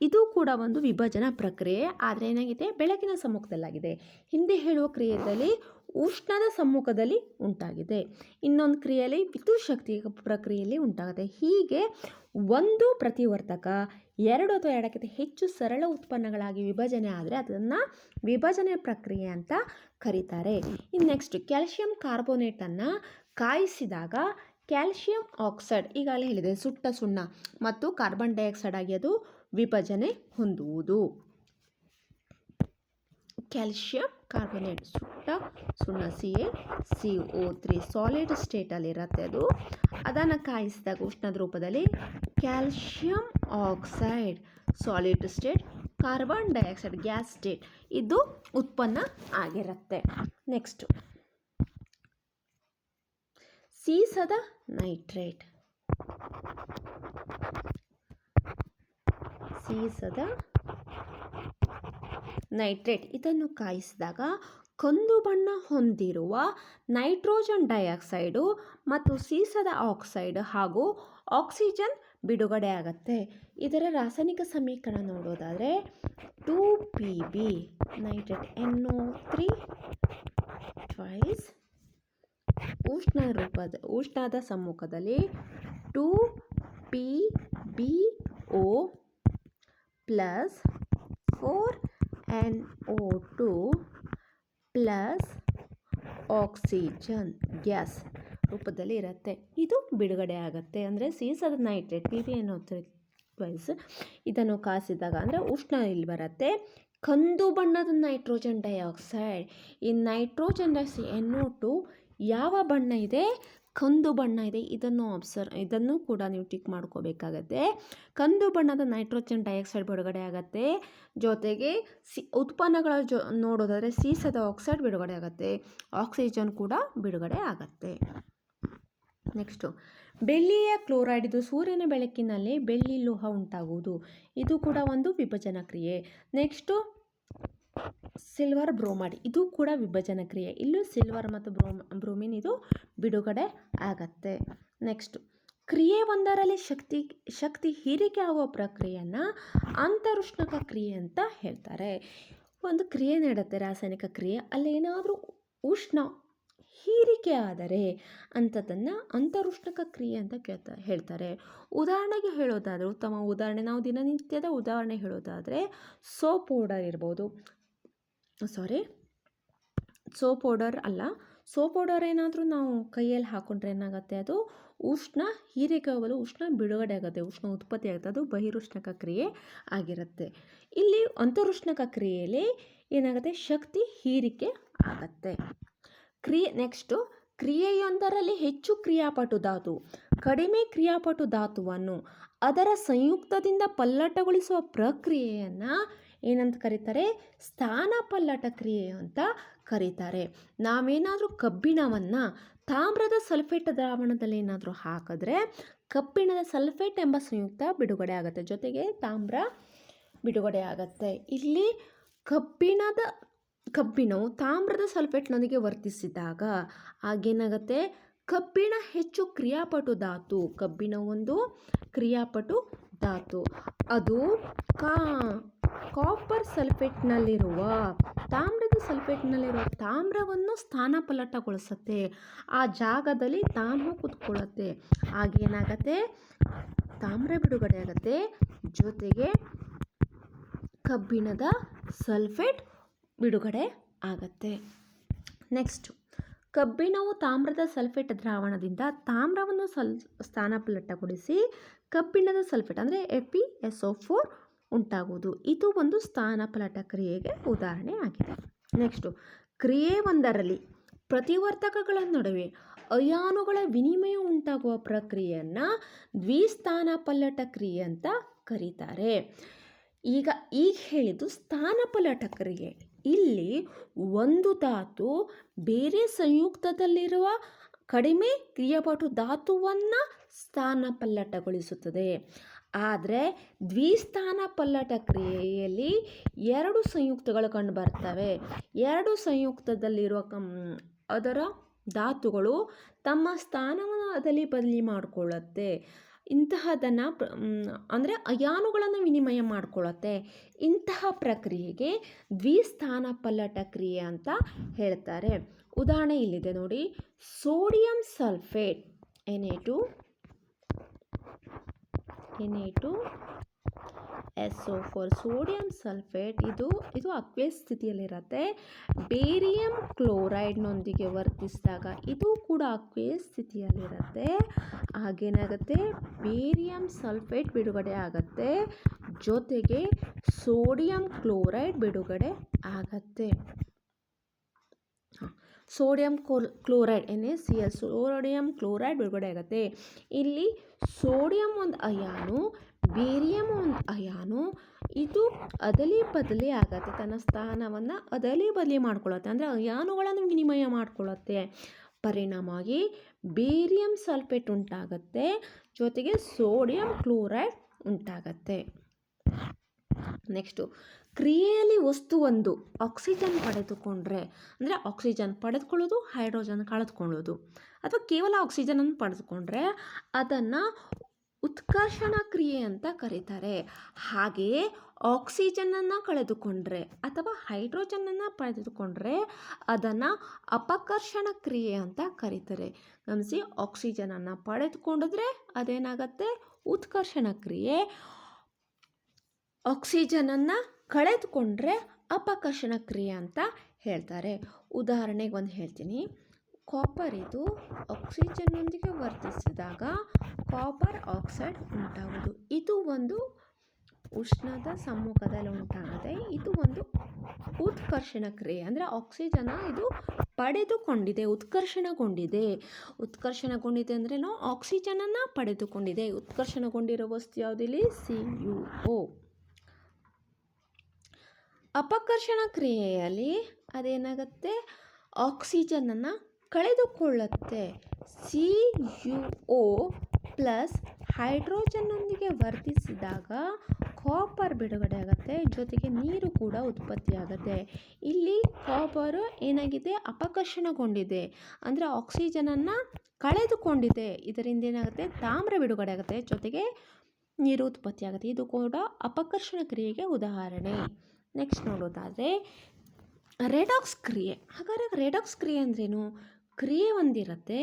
ಇದು ಕೂಡ ಒಂದು ವಿಭಜನಾ ಪ್ರಕ್ರಿಯೆ, ಆದರೆ ಏನಾಗಿದೆ ಬೆಳಕಿನ ಸಮ್ಮುಖದಲ್ಲಾಗಿದೆ. ಹಿಂದೆ ಹೇಳುವ ಕ್ರಿಯೆಯಲ್ಲಿ ಉಷ್ಣದ ಸಮ್ಮುಖದಲ್ಲಿ ಉಂಟಾಗಿದೆ. ಇನ್ನೊಂದು ಕ್ರಿಯೆಯಲ್ಲಿ ವಿದ್ಯುತ್ ಶಕ್ತಿ ಪ್ರಕ್ರಿಯೆಯಲ್ಲಿ ಉಂಟಾಗುತ್ತೆ. ಹೀಗೆ ಒಂದು ಪ್ರತಿವರ್ತಕ 2 ಅಥವಾ 2ಕ್ಕಿಂತ ಹೆಚ್ಚು ಸರಳ ಉತ್ಪನ್ನಗಳಾಗಿ ವಿಭಜನೆ ಆದರೆ ಅದನ್ನು ವಿಭಜನೆ ಪ್ರಕ್ರಿಯೆ ಅಂತ ಕರೀತಾರೆ. ಇನ್ನು ನೆಕ್ಸ್ಟ್, ಕ್ಯಾಲ್ಶಿಯಂ ಕಾರ್ಬೋನೇಟನ್ನು ಕಾಯಿಸಿದಾಗ ಕ್ಯಾಲ್ಶಿಯಂ ಆಕ್ಸೈಡ್, ಈಗಾಗಲೇ ಹೇಳಿದೆ, ಸುಟ್ಟ ಸುಣ್ಣ ಮತ್ತು ಕಾರ್ಬನ್ ಡೈಆಕ್ಸೈಡ್ ಆಗಿ ಅದು ವಿಭಜನೆ ಹೊಂದುವುದು. ಕ್ಯಾಲ್ಶಿಯಂ ಕಾರ್ಬೊನೇಟ್ ಸುಟ್ಟ ಸುಣ್ಣ CaCO3 ಸಾಲಿಡ್ ಸ್ಟೇಟಲ್ಲಿರುತ್ತೆ. ಅದನ್ನು ಕಾಯಿಸಿದಾಗ ಉಷ್ಣದ ರೂಪದಲ್ಲಿ calcium oxide solid state, carbon dioxide gas state ಇದು ಉತ್ಪನ್ನ ಆಗಿರುತ್ತೆ. ನೆಕ್ಸ್ಟ್, ಸೀಸದ ನೈಟ್ರೇಟ್. ಇದನ್ನು ಕಾಯಿಸಿದಾಗ ಕಂದು ಬಣ್ಣ ಹೊಂದಿರುವ ನೈಟ್ರೋಜನ್ ಡೈಆಕ್ಸೈಡು ಮತ್ತು ಸೀಸದ ಆಕ್ಸೈಡ್ ಹಾಗೂ ಆಕ್ಸಿಜನ್ ಬಿಡುಗಡೆ ಆಗುತ್ತೆ. ಇದರ ರಾಸಾಯನಿಕ ಸಮೀಕರಣ ನೋಡೋದಾದರೆ 2Pb ನೈಟ್ರೇಟ್ NO3 ಟ್ವೈಸ್ ಉಷ್ಣದ ಸಮ್ಮುಖದಲ್ಲಿ 2PbO plus 4NO2 plus oxygen gas ರೂಪದಲ್ಲಿ ಇರುತ್ತೆ. ಇದು ಬಿಡುಗಡೆ ಆಗುತ್ತೆ. ಅಂದರೆ ಸೀಸದ ನೈಟ್ರೇಟ್ PbNO3 ಇದನ್ನು ಕಾಯಿಸಿದಾಗ ಅಂದರೆ ಉಷ್ಣ ಇಲ್ಲಿ ಬರುತ್ತೆ. ಕಂದು ಬಣ್ಣದ ನೈಟ್ರೋಜನ್ ಡೈಆಕ್ಸೈಡ್, ಈ ನೈಟ್ರೋಜನ್ NO2 ಯಾವ ಬಣ್ಣ ಇದೆ? ಕಂದು ಬಣ್ಣ ಇದೆ. ಇದನ್ನು ಕೂಡ ನೀವು ಟಿಕ್ ಮಾಡ್ಕೋಬೇಕಾಗತ್ತೆ. ಕಂದು ಬಣ್ಣದ ನೈಟ್ರೋಜನ್ ಡೈಆಕ್ಸೈಡ್ ಬಿಡುಗಡೆ ಆಗುತ್ತೆ. ಜೊತೆಗೆ ಉತ್ಪನ್ನಗಳ ನೋಡೋದಾದರೆ ಸೀಸದ ಆಕ್ಸೈಡ್ ಬಿಡುಗಡೆ ಆಗುತ್ತೆ, ಆಕ್ಸಿಜನ್ ಕೂಡ ಬಿಡುಗಡೆ ಆಗುತ್ತೆ. ನೆಕ್ಸ್ಟು, ಬೆಳ್ಳಿಯ ಕ್ಲೋರೈಡ್. ಇದು ಸೂರ್ಯನ ಬೆಳಕಿನಲ್ಲಿ ಬೆಳ್ಳಿ ಲೋಹ ಉಂಟಾಗುವುದು. ಇದು ಕೂಡ ಒಂದು ವಿಭಜನಾ ಕ್ರಿಯೆ. Next, silver bromide. ಇದು ಕೂಡ ವಿಭಜನಾ ಕ್ರಿಯೆ. ಇಲ್ಲೂ ಸಿಲ್ವರ್ ಮತ್ತು ಬ್ರೋಮಿನ್ ಇದು ಬಿಡುಗಡೆ ಆಗತ್ತೆ. ನೆಕ್ಸ್ಟ್, ಕ್ರಿಯೆ ಒಂದರಲ್ಲಿ ಶಕ್ತಿ ಹೀರಿಕೆ ಆಗುವ ಪ್ರಕ್ರಿಯೆಯನ್ನು ಅಂತರುಷ್ಣಕ ಕ್ರಿಯೆ ಅಂತ ಹೇಳ್ತಾರೆ. ಒಂದು ಕ್ರಿಯೆ ನಡೆಯುತ್ತೆ, ರಾಸಾಯನಿಕ ಕ್ರಿಯೆ, ಅಲ್ಲೇನಾದರೂ ಉಷ್ಣ ಹೀರಿಕೆ ಆದರೆ ಅಂಥದ್ದನ್ನು ಅಂತರುಷ್ಣಕ ಕ್ರಿಯೆ ಅಂತ ಹೇಳ್ತಾರೆ. ಉದಾಹರಣೆಗೆ ಹೇಳೋದಾದರೆ, ಉತ್ತಮ ಉದಾಹರಣೆ, ನಾವು ದಿನನಿತ್ಯದ ಉದಾಹರಣೆ ಹೇಳೋದಾದರೆ ಸೋಪ್ ಪೌಡರ್ ಏನಾದರೂ ನಾವು ಕೈಯಲ್ಲಿ ಹಾಕ್ಕೊಂಡ್ರೆ ಏನಾಗುತ್ತೆ, ಅದು ಉಷ್ಣ ಹೀರಿಕೆ ಆಗೋದು, ಉಷ್ಣ ಬಿಡುಗಡೆ ಆಗುತ್ತೆ, ಉಷ್ಣ ಉತ್ಪತ್ತಿ ಆಗುತ್ತೆ. ಅದು ಬಹಿರುಷ್ಣಕ ಕ್ರಿಯೆ ಆಗಿರುತ್ತೆ. ಇಲ್ಲಿ ಅಂತರುಷ್ಣಕ ಕ್ರಿಯೆಯಲ್ಲಿ ಏನಾಗುತ್ತೆ, ಶಕ್ತಿ ಹೀರಿಕೆ ಆಗತ್ತೆ. ನೆಕ್ಸ್ಟು, ಕ್ರಿಯೆಯೊಂದರಲ್ಲಿ ಹೆಚ್ಚು ಕ್ರಿಯಾಪಟು ಧಾತು ಕಡಿಮೆ ಕ್ರಿಯಾಪಟು ಧಾತುವನ್ನು ಅದರ ಸಂಯುಕ್ತದಿಂದ ಪಲ್ಲಟಗೊಳಿಸುವ ಪ್ರಕ್ರಿಯೆಯನ್ನು ಏನಂತ ಕರೀತಾರೆ? ಸ್ಥಾನಪಲ್ಲಟ ಕ್ರಿಯೆ ಅಂತ ಕರೀತಾರೆ. ನಾವೇನಾದರೂ ಕಬ್ಬಿಣವನ್ನು ತಾಮ್ರದ ಸಲ್ಫೇಟ್ ದ್ರಾವಣದಲ್ಲಿ ಏನಾದರೂ ಹಾಕಿದ್ರೆ ಕಬ್ಬಿಣದ ಸಲ್ಫೇಟ್ ಎಂಬ ಸಂಯುಕ್ತ ಬಿಡುಗಡೆ ಆಗುತ್ತೆ, ಜೊತೆಗೆ ತಾಮ್ರ ಬಿಡುಗಡೆ ಆಗುತ್ತೆ. ಇಲ್ಲಿ ಕಬ್ಬಿಣವು ತಾಮ್ರದ ಸಲ್ಫೇಟ್ನೊಂದಿಗೆ ವರ್ತಿಸಿದಾಗ ಆಗೇನಾಗುತ್ತೆ, ಕಬ್ಬಿಣ ಹೆಚ್ಚು ಕ್ರಿಯಾಪಟು ಧಾತು. ಕಬ್ಬಿಣ ಒಂದು ಕ್ರಿಯಾಪಟು ಧಾತು. ಅದು ಕಾಪರ್ ಸಲ್ಫೇಟ್ನಲ್ಲಿರುವ ತಾಮ್ರವನ್ನು ಸ್ಥಾನಪಲ್ಲಟಗೊಳಿಸುತ್ತೆ. ಆ ಜಾಗದಲ್ಲಿ ತಾಮ್ರ ಕೂತ್ಕೊಳ್ಳುತ್ತೆ. ಆಗೇನಾಗತ್ತೆ, ತಾಮ್ರ ಬಿಡುಗಡೆ ಆಗುತ್ತೆ, ಜೊತೆಗೆ ಕಬ್ಬಿಣದ ಸಲ್ಫೇಟ್ ಬಿಡುಗಡೆ ಆಗತ್ತೆ. ನೆಕ್ಸ್ಟ್, ಕಬ್ಬಿಣವು ತಾಮ್ರದ ಸಲ್ಫೇಟ್ ದ್ರಾವಣದಿಂದ ತಾಮ್ರವನ್ನು ಸ್ಥಾನಪಲ್ಲಟಗೊಳಿಸಿ ಕಬ್ಬಿಣದ ಸಲ್ಫೇಟ್ ಅಂದರೆ FeSO4 ಉಂಟಾಗುವುದು. ಇದು ಒಂದು ಸ್ಥಾನಪಲ್ಲಟ ಕ್ರಿಯೆಗೆ ಉದಾಹರಣೆ ಆಗಿದೆ. ನೆಕ್ಸ್ಟು, ಕ್ರಿಯೆ ಒಂದರಲ್ಲಿ ಪ್ರತಿವರ್ತಕಗಳ ನಡುವೆ ಅಯಾನುಗಳ ವಿನಿಮಯ ಉಂಟಾಗುವ ಪ್ರಕ್ರಿಯೆಯನ್ನು ದ್ವಿಸ್ಥಾನಪಲ್ಲಟ ಕ್ರಿಯೆ ಅಂತ ಕರೀತಾರೆ. ಈಗ ಹೇಳಿದ್ದು ಸ್ಥಾನಪಲ್ಲಟ ಕ್ರಿಯೆ. ಇಲ್ಲಿ ಒಂದು ಧಾತು ಬೇರೆ ಸಂಯುಕ್ತದಲ್ಲಿರುವ ಕಡಿಮೆ ಕ್ರಿಯಾಪಟು ಧಾತುವನ್ನು ಸ್ಥಾನಪಲ್ಲಟಗೊಳಿಸುತ್ತದೆ. ಆದರೆ ದ್ವಿಸ್ಥಾನಪಲ್ಲಟ ಕ್ರಿಯೆಯಲ್ಲಿ 2 ಸಂಯುಕ್ತಗಳು ಕಂಡುಬರ್ತವೆ. 2 ಸಂಯುಕ್ತದಲ್ಲಿರುವ ಅದರ ಧಾತುಗಳು ತಮ್ಮ ಸ್ಥಾನವನ್ನು ಅದಲಿ ಬದಲಿ ಮಾಡಿಕೊಳ್ಳುತ್ತೆ. ಇಂತಹದನ್ನು ಅಂದರೆ ಅಯಾನುಗಳನ್ನು ವಿನಿಮಯ ಮಾಡಿಕೊಳ್ಳುತ್ತೆ. ಇಂತಹ ಪ್ರಕ್ರಿಯೆಗೆ ದ್ವಿಸ್ಥಾನಪಲ್ಲಟ ಕ್ರಿಯೆ ಅಂತ ಹೇಳ್ತಾರೆ. ಉದಾಹರಣೆ ಇಲ್ಲಿದೆ ನೋಡಿ. Sodium sulphate Na2SO4 sodium sulphate ಇದು ಅಕ್ವೇಸ್ ಸ್ಥಿತಿಯಲ್ಲಿರುತ್ತೆ. ಬೇರಿಯಂ ಕ್ಲೋರೈಡ್ನೊಂದಿಗೆ ವರ್ತಿಸಿದಾಗ ಇದು ಕೂಡ ಅಕ್ವೇಸ್ ಸ್ಥಿತಿಯಲ್ಲಿರುತ್ತೆ. ಹಾಗೇನಾಗುತ್ತೆ, ಬೇರಿಯಂ ಸಲ್ಫೇಟ್ ಬಿಡುಗಡೆ ಆಗುತ್ತೆ, ಜೊತೆಗೆ ಸೋಡಿಯಂ ಕ್ಲೋರೈಡ್ ಬಿಡುಗಡೆ ಆಗತ್ತೆ. Sodium chloride NaCl sodium chloride ಬಿಡುಗಡೆ ಆಗುತ್ತೆ. ಇಲ್ಲಿ ಸೋಡಿಯಂ ಒಂದು ಅಯಾನು, ಬೇರಿಯಂ ಒಂದು ಅಯಾನು, ಇದು ಅದಲಿ ಬದಲಿ ಆಗತ್ತೆ. ತನ್ನ ಸ್ಥಾನವನ್ನು ಅದಲಿ ಬದಲಿ ಮಾಡ್ಕೊಳ್ಳುತ್ತೆ, ಅಂದರೆ ಅಯಾನುಗಳನ್ನು ವಿನಿಮಯ ಮಾಡಿಕೊಳ್ಳುತ್ತೆ. ಪರಿಣಾಮವಾಗಿ ಬೇರಿಯಂ ಸಲ್ಫೇಟ್ ಉಂಟಾಗತ್ತೆ, ಜೊತೆಗೆ ಸೋಡಿಯಂ ಕ್ಲೋರೈಡ್ ಉಂಟಾಗತ್ತೆ. ನೆಕ್ಸ್ಟು, ಕ್ರಿಯೆಯಲ್ಲಿ ವಸ್ತುವೊಂದು ಆಕ್ಸಿಜನ್ ಪಡೆದುಕೊಂಡ್ರೆ, ಅಂದರೆ ಆಕ್ಸಿಜನ್ ಪಡೆದುಕೊಳ್ಳೋದು, ಹೈಡ್ರೋಜನ್ ಕಳೆದುಕೊಳ್ಳೋದು, ಅಥವಾ ಕೇವಲ ಆಕ್ಸಿಜನನ್ನು ಪಡೆದುಕೊಂಡ್ರೆ ಅದನ್ನು ಉತ್ಕರ್ಷಣ ಕ್ರಿಯೆ ಅಂತ ಕರೀತಾರೆ. ಹಾಗೆಯೇ ಆಕ್ಸಿಜನನ್ನು ಕಳೆದುಕೊಂಡ್ರೆ ಅಥವಾ ಹೈಡ್ರೋಜನನ್ನು ಪಡೆದುಕೊಂಡ್ರೆ ಅದನ್ನು ಅಪಕರ್ಷಣ ಕ್ರಿಯೆ ಅಂತ ಕರೀತಾರೆ. ಗಮನಿಸಿ, ಆಕ್ಸಿಜನನ್ನು ಪಡೆದುಕೊಂಡಿದ್ರೆ ಅದೇನಾಗುತ್ತೆ, ಉತ್ಕರ್ಷಣ ಕ್ರಿಯೆ. ಆಕ್ಸಿಜನನ್ನು ಕಳೆದುಕೊಂಡ್ರೆ ಅಪಕರ್ಷಣ ಕ್ರಿಯೆ ಅಂತ ಹೇಳ್ತಾರೆ. ಉದಾಹರಣೆಗೆ ಒಂದು ಹೇಳ್ತೀನಿ. ಕಾಪರ್ ಇದು ಆಕ್ಸಿಜನ್ನೊಂದಿಗೆ ವರ್ತಿಸಿದಾಗ ಕಾಪರ್ ಆಕ್ಸೈಡ್ ಉಂಟಾಗುವುದು. ಇದು ಒಂದು ಉಷ್ಣದ ಸಮ್ಮುಖದಲ್ಲಿ ಉಂಟಾಗುತ್ತೆ. ಇದು ಒಂದು ಉತ್ಕರ್ಷಣ ಕ್ರಿಯೆ, ಅಂದರೆ ಆಕ್ಸಿಜನ್ ಇದು ಪಡೆದುಕೊಂಡಿದೆ, ಉತ್ಕರ್ಷಣಗೊಂಡಿದೆ ಅಂದರೆ ನಾವು ಆಕ್ಸಿಜನನ್ನು ಪಡೆದುಕೊಂಡಿದೆ. ಉತ್ಕರ್ಷಣಗೊಂಡಿರೋ ವಸ್ತು ಯಾವುದಿಲ್ಲಿ, CuO. ಅಪಕರ್ಷಣ ಕ್ರಿಯೆಯಲ್ಲಿ ಅದೇನಾಗುತ್ತೆ, ಆಕ್ಸಿಜನನ್ನು ಕಳೆದುಕೊಳ್ಳುತ್ತೆ. CuO ಪ್ಲಸ್ ಹೈಡ್ರೋಜನ್ನೊಂದಿಗೆ ವರ್ತಿಸಿದಾಗ ಕಾಪರ್ ಬಿಡುಗಡೆ ಆಗುತ್ತೆ, ಜೊತೆಗೆ ನೀರು ಕೂಡ ಉತ್ಪತ್ತಿಯಾಗುತ್ತೆ. ಇಲ್ಲಿ ಕಾಪರು ಏನಾಗಿದೆ, ಅಪಕರ್ಷಣಗೊಂಡಿದೆ, ಅಂದರೆ ಆಕ್ಸಿಜನನ್ನು ಕಳೆದುಕೊಂಡಿದೆ. ಇದರಿಂದ ಏನಾಗುತ್ತೆ, ತಾಮ್ರ ಬಿಡುಗಡೆ ಆಗುತ್ತೆ, ಜೊತೆಗೆ ನೀರು ಉತ್ಪತ್ತಿಯಾಗುತ್ತೆ. ಇದು ಕೂಡ ಅಪಕರ್ಷಣ ಕ್ರಿಯೆಗೆ ಉದಾಹರಣೆ. ನೆಕ್ಸ್ಟ್ ನೋಡೋದಾದರೆ ರೆಡಾಕ್ಸ್ ಕ್ರಿಯೆ. ಹಾಗಾದರೆ ರೆಡಾಕ್ಸ್ ಕ್ರಿಯೆ ಅಂದ್ರೇನು? ಕ್ರಿಯೆ ಒಂದಿರುತ್ತೆ,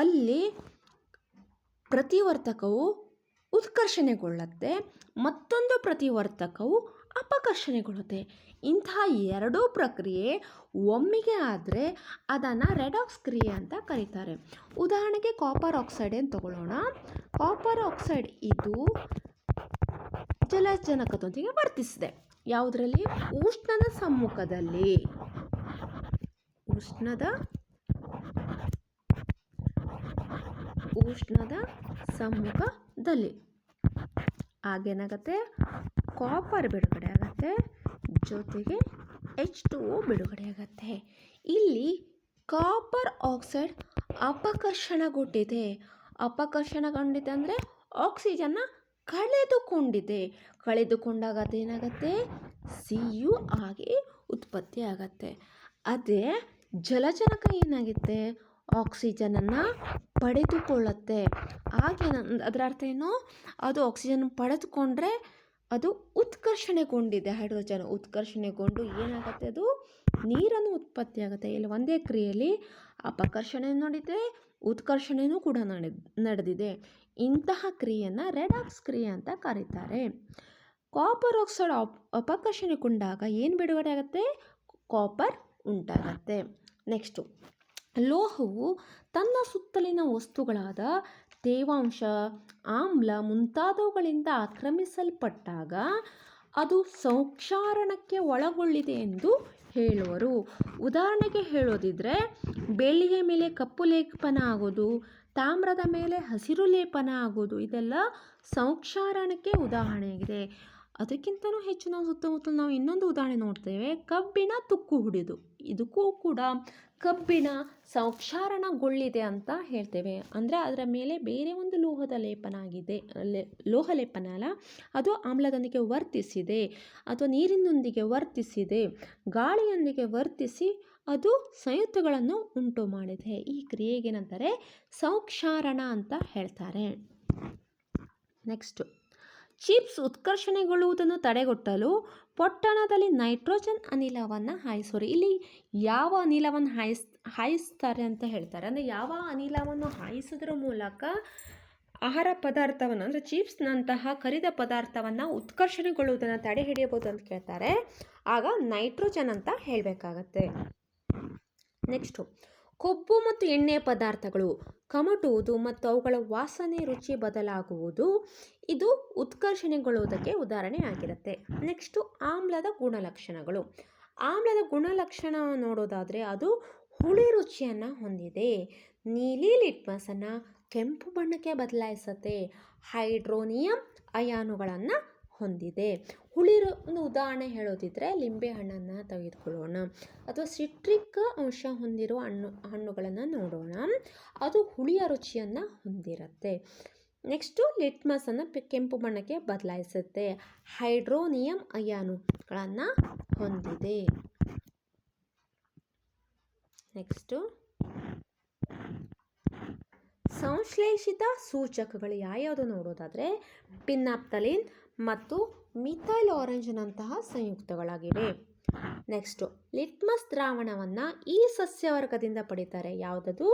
ಅಲ್ಲಿ ಪ್ರತಿವರ್ತಕವು ಉತ್ಕರ್ಷಣೆಗೊಳ್ಳುತ್ತೆ, ಮತ್ತೊಂದು ಪ್ರತಿವರ್ತಕವು ಅಪಕರ್ಷಣೆಗೊಳ್ಳುತ್ತೆ. ಇಂತಹ ಎರಡೂ ಪ್ರಕ್ರಿಯೆ ಒಮ್ಮೆಗೆ ಆದರೆ ಅದನ್ನು ರೆಡಾಕ್ಸ್ ಕ್ರಿಯೆ ಅಂತ ಕರೀತಾರೆ. ಉದಾಹರಣೆಗೆ ಕಾಪರ್ ಆಕ್ಸೈಡ್ ಅಂತ ತಗೊಳ್ಳೋಣ. ಕಾಪರ್ ಆಕ್ಸೈಡ್ ಇದು ಜಲಜನಕದೊಂದಿಗೆ ವರ್ತಿಸಿದೆ. ಯಾವುದರಲ್ಲಿ? ಉಷ್ಣದ ಸಮ್ಮುಖದಲ್ಲಿ. ಆಗೇನಾಗುತ್ತೆ, ಕಾಪರ್ ಬಿಡುಗಡೆ ಆಗುತ್ತೆ, ಜೊತೆಗೆ H2O ಬಿಡುಗಡೆ ಆಗುತ್ತೆ. ಇಲ್ಲಿ ಕಾಪರ್ ಆಕ್ಸೈಡ್ ಅಪಕರ್ಷಣಗೊಂಡಿದೆ ಅಂದರೆ ಆಕ್ಸಿಜನ್ನ ಕಳೆದುಕೊಂಡಾಗ ಅದೇನಾಗುತ್ತೆ, Cu ಆಗಿ ಉತ್ಪತ್ತಿ ಆಗತ್ತೆ. ಅದೇ ಜಲಜನಕ ಏನಾಗುತ್ತೆ, ಆಕ್ಸಿಜನನ್ನು ಪಡೆದುಕೊಳ್ಳುತ್ತೆ. ಹಾಗೆ ಅದರ ಅರ್ಥ ಏನು, ಅದು ಆಕ್ಸಿಜನ್ ಪಡೆದುಕೊಂಡ್ರೆ ಅದು ಉತ್ಕರ್ಷಣೆಗೊಂಡಿದೆ. ಹೈಡ್ರೋಜನ್ ಉತ್ಕರ್ಷಣೆಗೊಂಡು ಏನಾಗುತ್ತೆ, ಅದು ನೀರನ್ನು ಉತ್ಪತ್ತಿ ಆಗುತ್ತೆ. ಇಲ್ಲಿ ಒಂದೇ ಕ್ರಿಯೆಯಲ್ಲಿ ಅಪಕರ್ಷಣೆ ನಡೆದಿದೆ, ಉತ್ಕರ್ಷಣೆಯೂ ಕೂಡ ನಡೆದಿದೆ. ಇಂತಹ ಕ್ರಿಯೆಯನ್ನು ರೆಡಾಕ್ಸ್ ಕ್ರಿಯೆ ಅಂತ ಕರೀತಾರೆ. ಕಾಪರ್ ಆಕ್ಸೈಡ್ ಅಪಕರ್ಷಣೆಗೊಂಡಾಗ ಏನು ಬಿಡುಗಡೆ ಆಗುತ್ತೆ, ಕಾಪರ್ ಉಂಟಾಗತ್ತೆ. ನೆಕ್ಸ್ಟು, ಲೋಹವು ತನ್ನ ಸುತ್ತಲಿನ ವಸ್ತುಗಳಾದ ತೇವಾಂಶ, ಆಮ್ಲ ಮುಂತಾದವುಗಳಿಂದ ಆಕ್ರಮಿಸಲ್ಪಟ್ಟಾಗ ಅದು ಸಂಕ್ಷಾರಣಕ್ಕೆ ಒಳಗೊಳ್ಳಿದೆ ಎಂದು ಹೇಳುವರು. ಉದಾಹರಣೆಗೆ ಹೇಳೋದಿದ್ರೆ, ಬೆಳ್ಳಿಯ ಮೇಲೆ ಕಪ್ಪು ಲೇಪನ ಆಗೋದು, ತಾಮ್ರದ ಮೇಲೆ ಹಸಿರು ಲೇಪನ ಆಗೋದು, ಇದೆಲ್ಲ ಸಂಕ್ಷಾರಣಕ್ಕೆ ಉದಾಹರಣೆಯಾಗಿದೆ. ಅದಕ್ಕಿಂತಲೂ ಹೆಚ್ಚು ನಾವು ಸುತ್ತಮುತ್ತಲು ಇನ್ನೊಂದು ಉದಾಹರಣೆ ನೋಡ್ತೇವೆ, ಕಬ್ಬಿಣ ತುಕ್ಕು ಹಿಡಿದು. ಇದಕ್ಕೂ ಕೂಡ ಕಬ್ಬಿಣ ಸಂಕ್ಷಾರಣಗೊಳ್ಳಿದೆ ಅಂತ ಹೇಳ್ತೇವೆ. ಅಂದರೆ ಅದರ ಮೇಲೆ ಬೇರೆ ಒಂದು ಲೋಹದ ಲೇಪನ ಆಗಿದೆ, ಲೋಹ ಲೇಪನ ಅಲ್ಲ, ಅದು ಆಮ್ಲದೊಂದಿಗೆ ವರ್ತಿಸಿದೆ ಅಥವಾ ನೀರಿನೊಂದಿಗೆ ವರ್ತಿಸಿದೆ, ಗಾಳಿಯೊಂದಿಗೆ ವರ್ತಿಸಿ ಅದು ಸಂಯುಕ್ತಗಳನ್ನು ಉಂಟು ಮಾಡಿದೆ. ಈ ಕ್ರಿಯೆಗೇನಂತಾರೆ ಸಂಕ್ಷಾರಣ ಅಂತ ಹೇಳ್ತಾರೆ. ನೆಕ್ಸ್ಟು, ಚಿಪ್ಸ್ ಉತ್ಕರ್ಷಣೆಗೊಳ್ಳುವುದನ್ನು ತಡೆಗಟ್ಟಲು ಪೊಟ್ಟಣದಲ್ಲಿ ನೈಟ್ರೋಜನ್ ಅನಿಲವನ್ನು ಹಾಯಿಸೋರು. ಇಲ್ಲಿ ಯಾವ ಅನಿಲವನ್ನು ಹಾಯಿಸ್ತಾರೆ ಅಂತ ಹೇಳ್ತಾರೆ. ಅಂದರೆ ಯಾವ ಅನಿಲವನ್ನು ಹಾಯಿಸೋದ್ರ ಮೂಲಕ ಆಹಾರ ಪದಾರ್ಥವನ್ನು, ಅಂದರೆ ಚಿಪ್ಸ್ನಂತಹ ಕರಿದ ಪದಾರ್ಥವನ್ನು ಉತ್ಕರ್ಷಣೆಗೊಳ್ಳುವುದನ್ನು ತಡೆ ಹಿಡಿಯಬಹುದು ಅಂತ ಕೇಳ್ತಾರೆ. ಆಗ ನೈಟ್ರೋಜನ್ ಅಂತ ಹೇಳಬೇಕಾಗತ್ತೆ. ನೆಕ್ಸ್ಟು, ಕೊಬ್ಬು ಮತ್ತು ಎಣ್ಣೆ ಪದಾರ್ಥಗಳು ಕಮಟುವುದು ಮತ್ತು ಅವುಗಳ ವಾಸನೆ ರುಚಿ ಬದಲಾಗುವುದು ಇದು ಉತ್ಕರ್ಷಣೆಗೊಳ್ಳುವುದಕ್ಕೆ ಉದಾಹರಣೆ ಆಗಿರುತ್ತೆ. ನೆಕ್ಸ್ಟು, ಆಮ್ಲದ ಗುಣಲಕ್ಷಣಗಳು. ಆಮ್ಲದ ಗುಣಲಕ್ಷಣ ನೋಡೋದಾದರೆ ಅದು ಹುಳಿ ರುಚಿಯನ್ನು ಹೊಂದಿದೆ, ನೀಲಿ ಲಿಟ್ಮಸನ್ನು ಕೆಂಪು ಬಣ್ಣಕ್ಕೆ ಬದಲಾಯಿಸುತ್ತೆ, ಹೈಡ್ರೋನಿಯಂ ಅಯಾನುಗಳನ್ನು ಹೊಂದಿದೆ. ಒಂದು ಉದಾಹರಣೆ ಹೇಳೋದಿದ್ರೆ ಲಿಂಬೆಹಣ್ಣನ್ನು ತೆಗೆದುಕೊಳ್ಳೋಣ, ಅಥವಾ ಸಿಟ್ರಿಕ್ ಅಂಶ ಹೊಂದಿರೋ ಹಣ್ಣುಗಳನ್ನು ನೋಡೋಣ, ಅದು ಹುಳಿಯ ರುಚಿಯನ್ನು ಹೊಂದಿರುತ್ತೆ. ನೆಕ್ಸ್ಟು, ಲಿಟ್ಮಸನ್ನು ಕೆಂಪು ಬಣ್ಣಕ್ಕೆ ಬದಲಾಯಿಸುತ್ತೆ, ಹೈಡ್ರೋನಿಯಂ ಅಯಾನುಗಳನ್ನು ಹೊಂದಿದೆ. ನೆಕ್ಸ್ಟು, ಸಂಶ್ಲೇಷಿತ ಸೂಚಕಗಳು ಯಾವ್ಯಾವುದು ನೋಡೋದಾದರೆ ಪಿನಾಪ್ತಲಿನ್ ಮತ್ತು ಮಿಥೈಲ್ ಆರೆಂಜ್ನಂತಹ ಸಂಯುಕ್ತಗಳಾಗಿವೆ. ನೆಕ್ಸ್ಟು, ಲಿಟ್ಮಸ್ ದ್ರಾವಣವನ್ನು ಈ ಸಸ್ಯವರ್ಗದಿಂದ ಪಡಿತಾರೆ. ಯಾವುದದು?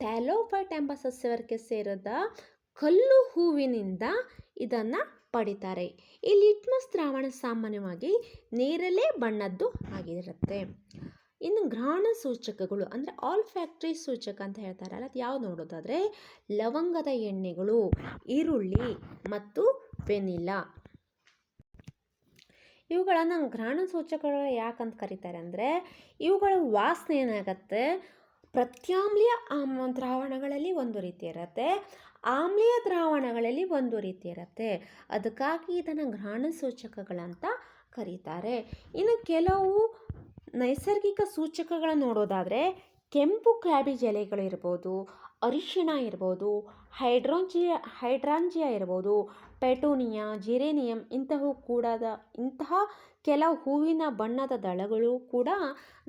ಥ್ಯಾಲೋಫೈಟ್ ಎಂಬ ಸಸ್ಯವರ್ಗಕ್ಕೆ ಸೇರಿದ ಕಲ್ಲು ಹೂವಿನಿಂದ ಇದನ್ನು ಪಡಿತಾರೆ. ಈ ಲಿಟ್ಮಸ್ ದ್ರಾವಣ ಸಾಮಾನ್ಯವಾಗಿ ನೇರಳೆ ಬಣ್ಣದ್ದು ಆಗಿರುತ್ತೆ. ಇನ್ನು ಘ್ರಾಣ ಸೂಚಕಗಳು ಅಂದರೆ ಆಲ್ಫ್ಯಾಕ್ಟರಿ ಸೂಚಕ ಅಂತ ಹೇಳ್ತಾರಲ್ಲ, ಅದು ಯಾವ್ದು ನೋಡೋದಾದರೆ ಲವಂಗದ ಎಣ್ಣೆಗಳು, ಈರುಳ್ಳಿ ಮತ್ತು ವೆನಿಲಾ. ಇವುಗಳನ್ನು ಘ್ರಾಣ ಸೂಚಕಗಳು ಯಾಕಂತ ಕರೀತಾರೆ ಅಂದರೆ ಇವುಗಳ ವಾಸನೆ ಏನಾಗತ್ತೆ, ಪ್ರತ್ಯಾಮ್ಲೀಯ ದ್ರಾವಣಗಳಲ್ಲಿ ಒಂದು ರೀತಿ ಇರುತ್ತೆ, ಆಮ್ಲೀಯ ದ್ರಾವಣಗಳಲ್ಲಿ ಒಂದು ರೀತಿ ಇರುತ್ತೆ. ಅದಕ್ಕಾಗಿ ಇದನ್ನು ಘ್ರಾಣ ಸೂಚಕಗಳಂತ ಕರೀತಾರೆ. ಇನ್ನು ಕೆಲವು ನೈಸರ್ಗಿಕ ಸೂಚಕಗಳನ್ನು ನೋಡೋದಾದರೆ ಕೆಂಪು ಕ್ಯಾಬೇಜ್ ಎಲೆಗಳು ಇರ್ಬೋದು, ಅರಿಶಿಣ ಇರ್ಬೋದು, ಹೈಡ್ರಾಂಜಿಯಾ ಇರ್ಬೋದು, ಪೆಟೂನಿಯಾ, ಜಿರೇನಿಯಂ ಇಂತಹ ಕೆಲವು ಹೂವಿನ ಬಣ್ಣದ ದಳಗಳು ಕೂಡ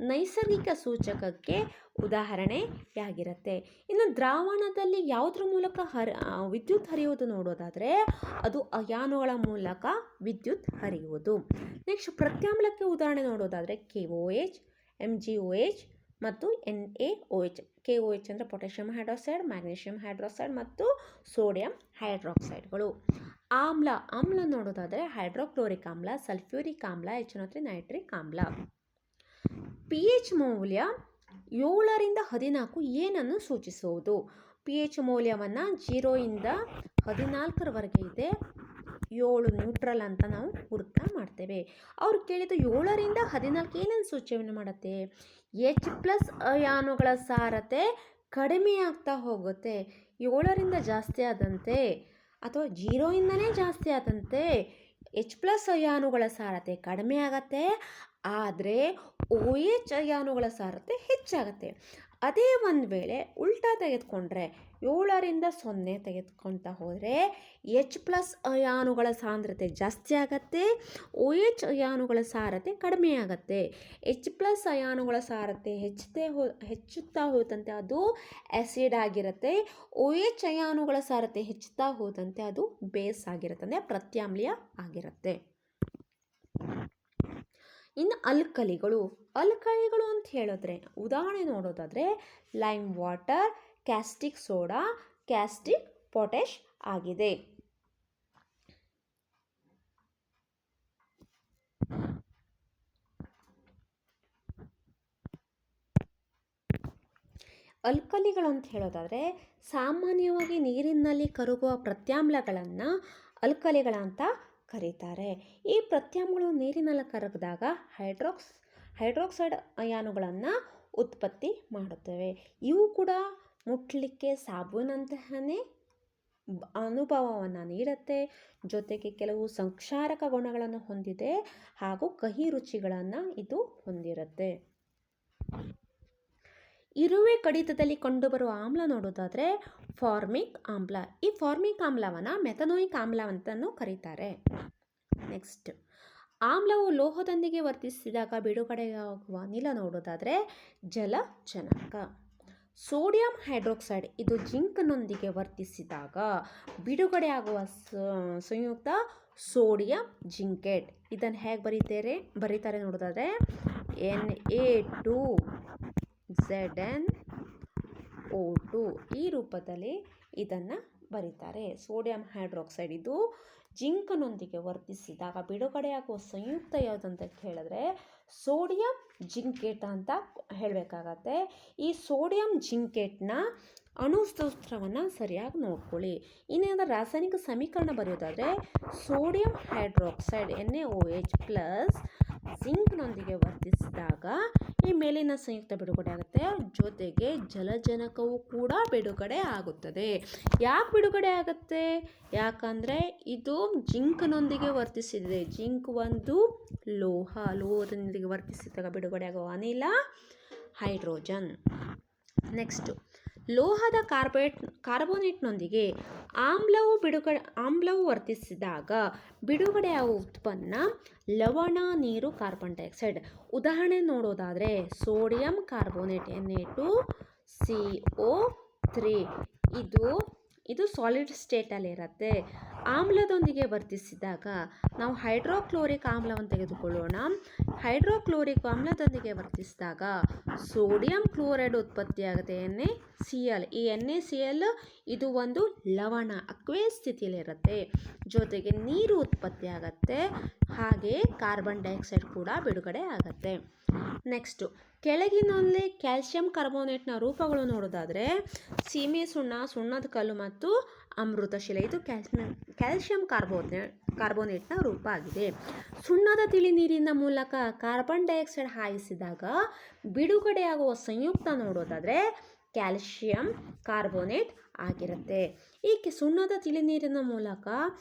ನೈಸರ್ಗಿಕ ಸೂಚಕಕ್ಕೆ ಉದಾಹರಣೆಯಾಗಿರುತ್ತೆ. ಇನ್ನು ದ್ರಾವಣದಲ್ಲಿ ಯಾವುದ್ರ ಮೂಲಕ ವಿದ್ಯುತ್ ಹರಿಯುವುದು ನೋಡೋದಾದರೆ ಅದು ಅಯಾನುಗಳ ಮೂಲಕ ವಿದ್ಯುತ್ ಹರಿಯುವುದು. ನೆಕ್ಸ್ಟ್, ಪ್ರತ್ಯಾಮ್ಲಕ್ಕೆ ಉದಾಹರಣೆ ನೋಡೋದಾದರೆ KOH, MgOH ಮತ್ತು NaOH. KOH ಅಂದರೆ ಪೊಟ್ಯಾಷಿಯಂ ಹೈಡ್ರಾಕ್ಸೈಡ್, ಮ್ಯಾಗ್ನೀಷಿಯಂ ಹೈಡ್ರಾಕ್ಸೈಡ್ ಮತ್ತು ಸೋಡಿಯಂ ಹೈಡ್ರಾಕ್ಸೈಡ್ಗಳು. ಆಮ್ಲ ನೋಡೋದಾದರೆ ಹೈಡ್ರೋಕ್ಲೋರಿಕ್ ಆಮ್ಲ, ಸಲ್ಫ್ಯೂರಿಕ್ ಆಮ್ಲ, HNO3 ನೈಟ್ರಿಕ್ ಆಮ್ಲ. pH ಮೌಲ್ಯ 7ರಿಂದ 14 ಏನನ್ನು ಸೂಚಿಸುವುದು? pH ಮೌಲ್ಯವನ್ನು 0ಯಿಂದ 14ರವರೆಗೆ ಇದೆ, 7 ನ್ಯೂಟ್ರಲ್ ಅಂತ ನಾವು ಗುರುತ ಮಾಡ್ತೇವೆ. ಅವ್ರು ಕೇಳಿದ್ದು 7ರಿಂದ 14 ಏನನ್ನು ಸೂಚನೆ ಮಾಡುತ್ತೆ? H+ ಅಯಾನುಗಳ ಸಾರತೆ ಕಡಿಮೆ ಆಗ್ತಾ ಹೋಗುತ್ತೆ. 7ರಿಂದ ಜಾಸ್ತಿ ಆದಂತೆ ಅಥವಾ 0ಇಂದನೇ ಜಾಸ್ತಿ ಆದಂತೆ H+ ಅಯಾನುಗಳ ಸಾರತೆ ಕಡಿಮೆ ಆಗತ್ತೆ, ಆದರೆ OH ಅಯಾನುಗಳ ಸಾರತೆ ಹೆಚ್ಚಾಗತ್ತೆ. ಅದೇ ಒಂದು ವೇಳೆ ಉಲ್ಟಾ ತೆಗೆದುಕೊಂಡ್ರೆ 7ರಿಂದ 0 ತೆಗೆದುಕೊಳ್ತಾ ಹೋದರೆ H+ ಅಯಾನುಗಳ ಸಾಂದ್ರತೆ ಜಾಸ್ತಿ ಆಗತ್ತೆ, OH ಅಯಾನುಗಳ ಸಾರತೆ ಕಡಿಮೆ ಆಗತ್ತೆ. H+ ಅಯಾನುಗಳ ಸಾರತೆ ಹೆಚ್ಚುತ್ತಾ ಹೋದಂತೆ ಅದು ಆ್ಯಸಿಡ್ ಆಗಿರುತ್ತೆ, OH ಅಯಾನುಗಳ ಸಾರತೆ ಹೆಚ್ಚುತ್ತಾ ಹೋದಂತೆ ಅದು ಬೇಸ್ ಆಗಿರುತ್ತೆ, ಅಂದರೆ ಪ್ರತ್ಯಾಮ್ಲೀಯ ಆಗಿರುತ್ತೆ. ಇನ್ನು ಅಲ್ಕಲಿಗಳು ಅಂತ ಹೇಳಿದ್ರೆ ಉದಾಹರಣೆ ನೋಡೋದಾದರೆ lime water, caustic soda, caustic potash ಆಗಿದೆ. ಅಲ್ಕಲಿಗಳು ಅಂತ ಹೇಳೋದಾದರೆ ಸಾಮಾನ್ಯವಾಗಿ ನೀರಿನಲ್ಲಿ ಕರಗುವ ಪ್ರತ್ಯಾಮ್ಲಗಳನ್ನು ಅಲ್ಕಲಿಗಳಂತ ಕರೀತಾರೆ. ಈ ಪ್ರತ್ಯಾಮ್ಲಗಳು ನೀರಿನಲ್ಲಿ ಕರಗಿದಾಗ ಹೈಡ್ರಾಕ್ಸೈಡ್ ಅಯಾನುಗಳನ್ನು ಉತ್ಪತ್ತಿ ಮಾಡುತ್ತವೆ. ಇವು ಕೂಡ ಮುಟ್ಲಿಕ್ಕೆ ಸಾಬೂನಂತಹನೇ ಅನುಭವವನ್ನು ನೀಡುತ್ತೆ, ಜೊತೆಗೆ ಕೆಲವು ಸಂಕ್ಷಾರಕ ಗುಣಗಳನ್ನು ಹೊಂದಿದೆ ಹಾಗೂ ಕಹಿ ರುಚಿಗಳನ್ನು ಇದು ಹೊಂದಿರುತ್ತೆ. ಇರುವೆ ಕಡಿತದಲ್ಲಿ ಕಂಡುಬರುವ ಆಮ್ಲ ನೋಡೋದಾದರೆ ಫಾರ್ಮಿಕ್ ಆಮ್ಲ. ಈ ಫಾರ್ಮಿಕ್ ಆಮ್ಲವನ್ನು ಮೆಥನೋಯಿಕ್ ಆಮ್ಲ ಅಂತಲೂ ಕರೀತಾರೆ. ನೆಕ್ಸ್ಟ್, ಆಮ್ಲವು ಲೋಹದೊಂದಿಗೆ ವರ್ತಿಸಿದಾಗ ಬಿಡುಗಡೆಯಾಗುವ ಅನಿಲ ನೋಡೋದಾದರೆ ಜಲಜನಕ. ಸೋಡಿಯಂ ಹೈಡ್ರಾಕ್ಸೈಡ್ ಇದು ಜಿಂಕ್ನೊಂದಿಗೆ ವರ್ತಿಸಿದಾಗ ಬಿಡುಗಡೆಯಾಗುವ ಸಂಯುಕ್ತ ಸೋಡಿಯಂ ಜಿಂಕೇಟ್. ಇದನ್ನು ಹೇಗೆ ಬರೀತಾರೆ ನೋಡೋದಾದರೆ Na2ZnO2 ಈ ರೂಪದಲ್ಲಿ ಇದನ್ನು ಬರೀತಾರೆ. ಸೋಡಿಯಂ ಹೈಡ್ರಾಕ್ಸೈಡ್ ಇದು ಜಿಂಕ್ನೊಂದಿಗೆ ವರ್ತಿಸಿದಾಗ ಬಿಡುಗಡೆಯಾಗುವ ಸಂಯುಕ್ತ ಯಾವುದಂತ ಹೇಳಿದ್ರೆ ಸೋಡಿಯಂ ಜಿಂಕೇಟ್ ಅಂತ ಹೇಳಬೇಕಾಗತ್ತೆ. ಈ ಸೋಡಿಯಂ ಜಿಂಕೇಟ್ನ ಅಣುಸೂತ್ರವನ್ನು ಸರಿಯಾಗಿ ನೋಡ್ಕೊಳ್ಳಿ. ಇನ್ನೇನಾದ್ರೂ ರಾಸಾಯನಿಕ ಸಮೀಕರಣ ಬರೆಯೋದಾದರೆ ಸೋಡಿಯಂ ಹೈಡ್ರಾಕ್ಸೈಡ್ NaOH ಪ್ಲಸ್ ಜಿಂಕ್ನೊಂದಿಗೆ ವರ್ತಿಸಿದಾಗ ಈ ಮೇಲಿನ ಸಂಯುಕ್ತ ಬಿಡುಗಡೆ ಆಗುತ್ತೆ. ಜೊತೆಗೆ ಜಲಜನಕವು ಕೂಡ ಬಿಡುಗಡೆ ಆಗುತ್ತದೆ. ಯಾಕೆ ಬಿಡುಗಡೆ ಆಗುತ್ತೆ? ಯಾಕಂದರೆ ಇದು ಜಿಂಕ್ನೊಂದಿಗೆ ವರ್ತಿಸಿದೆ. ಜಿಂಕ್ ಒಂದು ಲೋಹದೊಂದಿಗೆ ವರ್ತಿಸಿದಾಗ ಬಿಡುಗಡೆ ಆಗುವ ಅನಿಲ ಹೈಡ್ರೋಜನ್. ನೆಕ್ಸ್ಟು, ಲೋಹದ ಕಾರ್ಬೋನೇಟ್ನೊಂದಿಗೆ ಆಮ್ಲವು ವರ್ತಿಸಿದಾಗ ಬಿಡುಗಡೆಯಾಗುವ ಉತ್ಪನ್ನ ಲವಣ, ನೀರು, ಕಾರ್ಬನ್ ಡೈಆಕ್ಸೈಡ್. ಉದಾಹರಣೆ ನೋಡೋದಾದರೆ ಸೋಡಿಯಂ ಕಾರ್ಬೋನೇಟ್ Na2CO3 ಇದು ಸಾಲಿಡ್ ಸ್ಟೇಟಲ್ಲಿರುತ್ತೆ. ಆಮ್ಲದೊಂದಿಗೆ ವರ್ತಿಸಿದಾಗ ನಾವು ಹೈಡ್ರೋಕ್ಲೋರಿಕ್ ಆಮ್ಲವನ್ನು ತೆಗೆದುಕೊಳ್ಳೋಣ. ಹೈಡ್ರೋಕ್ಲೋರಿಕ್ ಆಮ್ಲದೊಂದಿಗೆ ವರ್ತಿಸಿದಾಗ ಸೋಡಿಯಂ ಕ್ಲೋರೈಡ್ ಉತ್ಪತ್ತಿಯಾಗುತ್ತೆ NaCl. ಈ NaCl ಇದು ಒಂದು ಲವಣ ಅಕ್ವೇಸ್ ಸ್ಥಿತಿಯಲ್ಲಿರುತ್ತೆ. ಜೊತೆಗೆ ನೀರು ಉತ್ಪತ್ತಿಯಾಗತ್ತೆ. ಹಾಗೆ ಕಾರ್ಬನ್ ಡೈಆಕ್ಸೈಡ್ ಕೂಡ ಬಿಡುಗಡೆ ಆಗುತ್ತೆ. ನೆಕ್ಸ್ಟು, ಕೆಳಗಿನಲ್ಲಿ ಕ್ಯಾಲ್ಸಿಯಂ ಕಾರ್ಬೋನೇಟ್ನ ರೂಪಗಳು ನೋಡೋದಾದರೆ ಸೀಮೆ ಸುಣ್ಣ, ಸುಣ್ಣದ ಕಲ್ಲು ಮತ್ತು ಅಮೃತಶಿಲೆ. ಇದು ಕ್ಯಾಲ್ಸಿಯಂ ಕಾರ್ಬೋನೇಟ್ನ ರೂಪ ಆಗಿದೆ. ಸುಣ್ಣದ ತಿಳಿ ನೀರಿನ ಮೂಲಕ ಕಾರ್ಬನ್ ಡೈಆಕ್ಸೈಡ್ ಹಾಯಿಸಿದಾಗ ಬಿಡುಗಡೆಯಾಗುವ ಸಂಯುಕ್ತ ನೋಡೋದಾದರೆ ಕ್ಯಾಲ್ಸಿಯಂ ಕಾರ್ಬೋನೇಟ್ ಆಗಿರುತ್ತೆ. ಈ ಸುಣ್ಣದ ತಿಳಿ ನೀರಿನ ಮೂಲಕ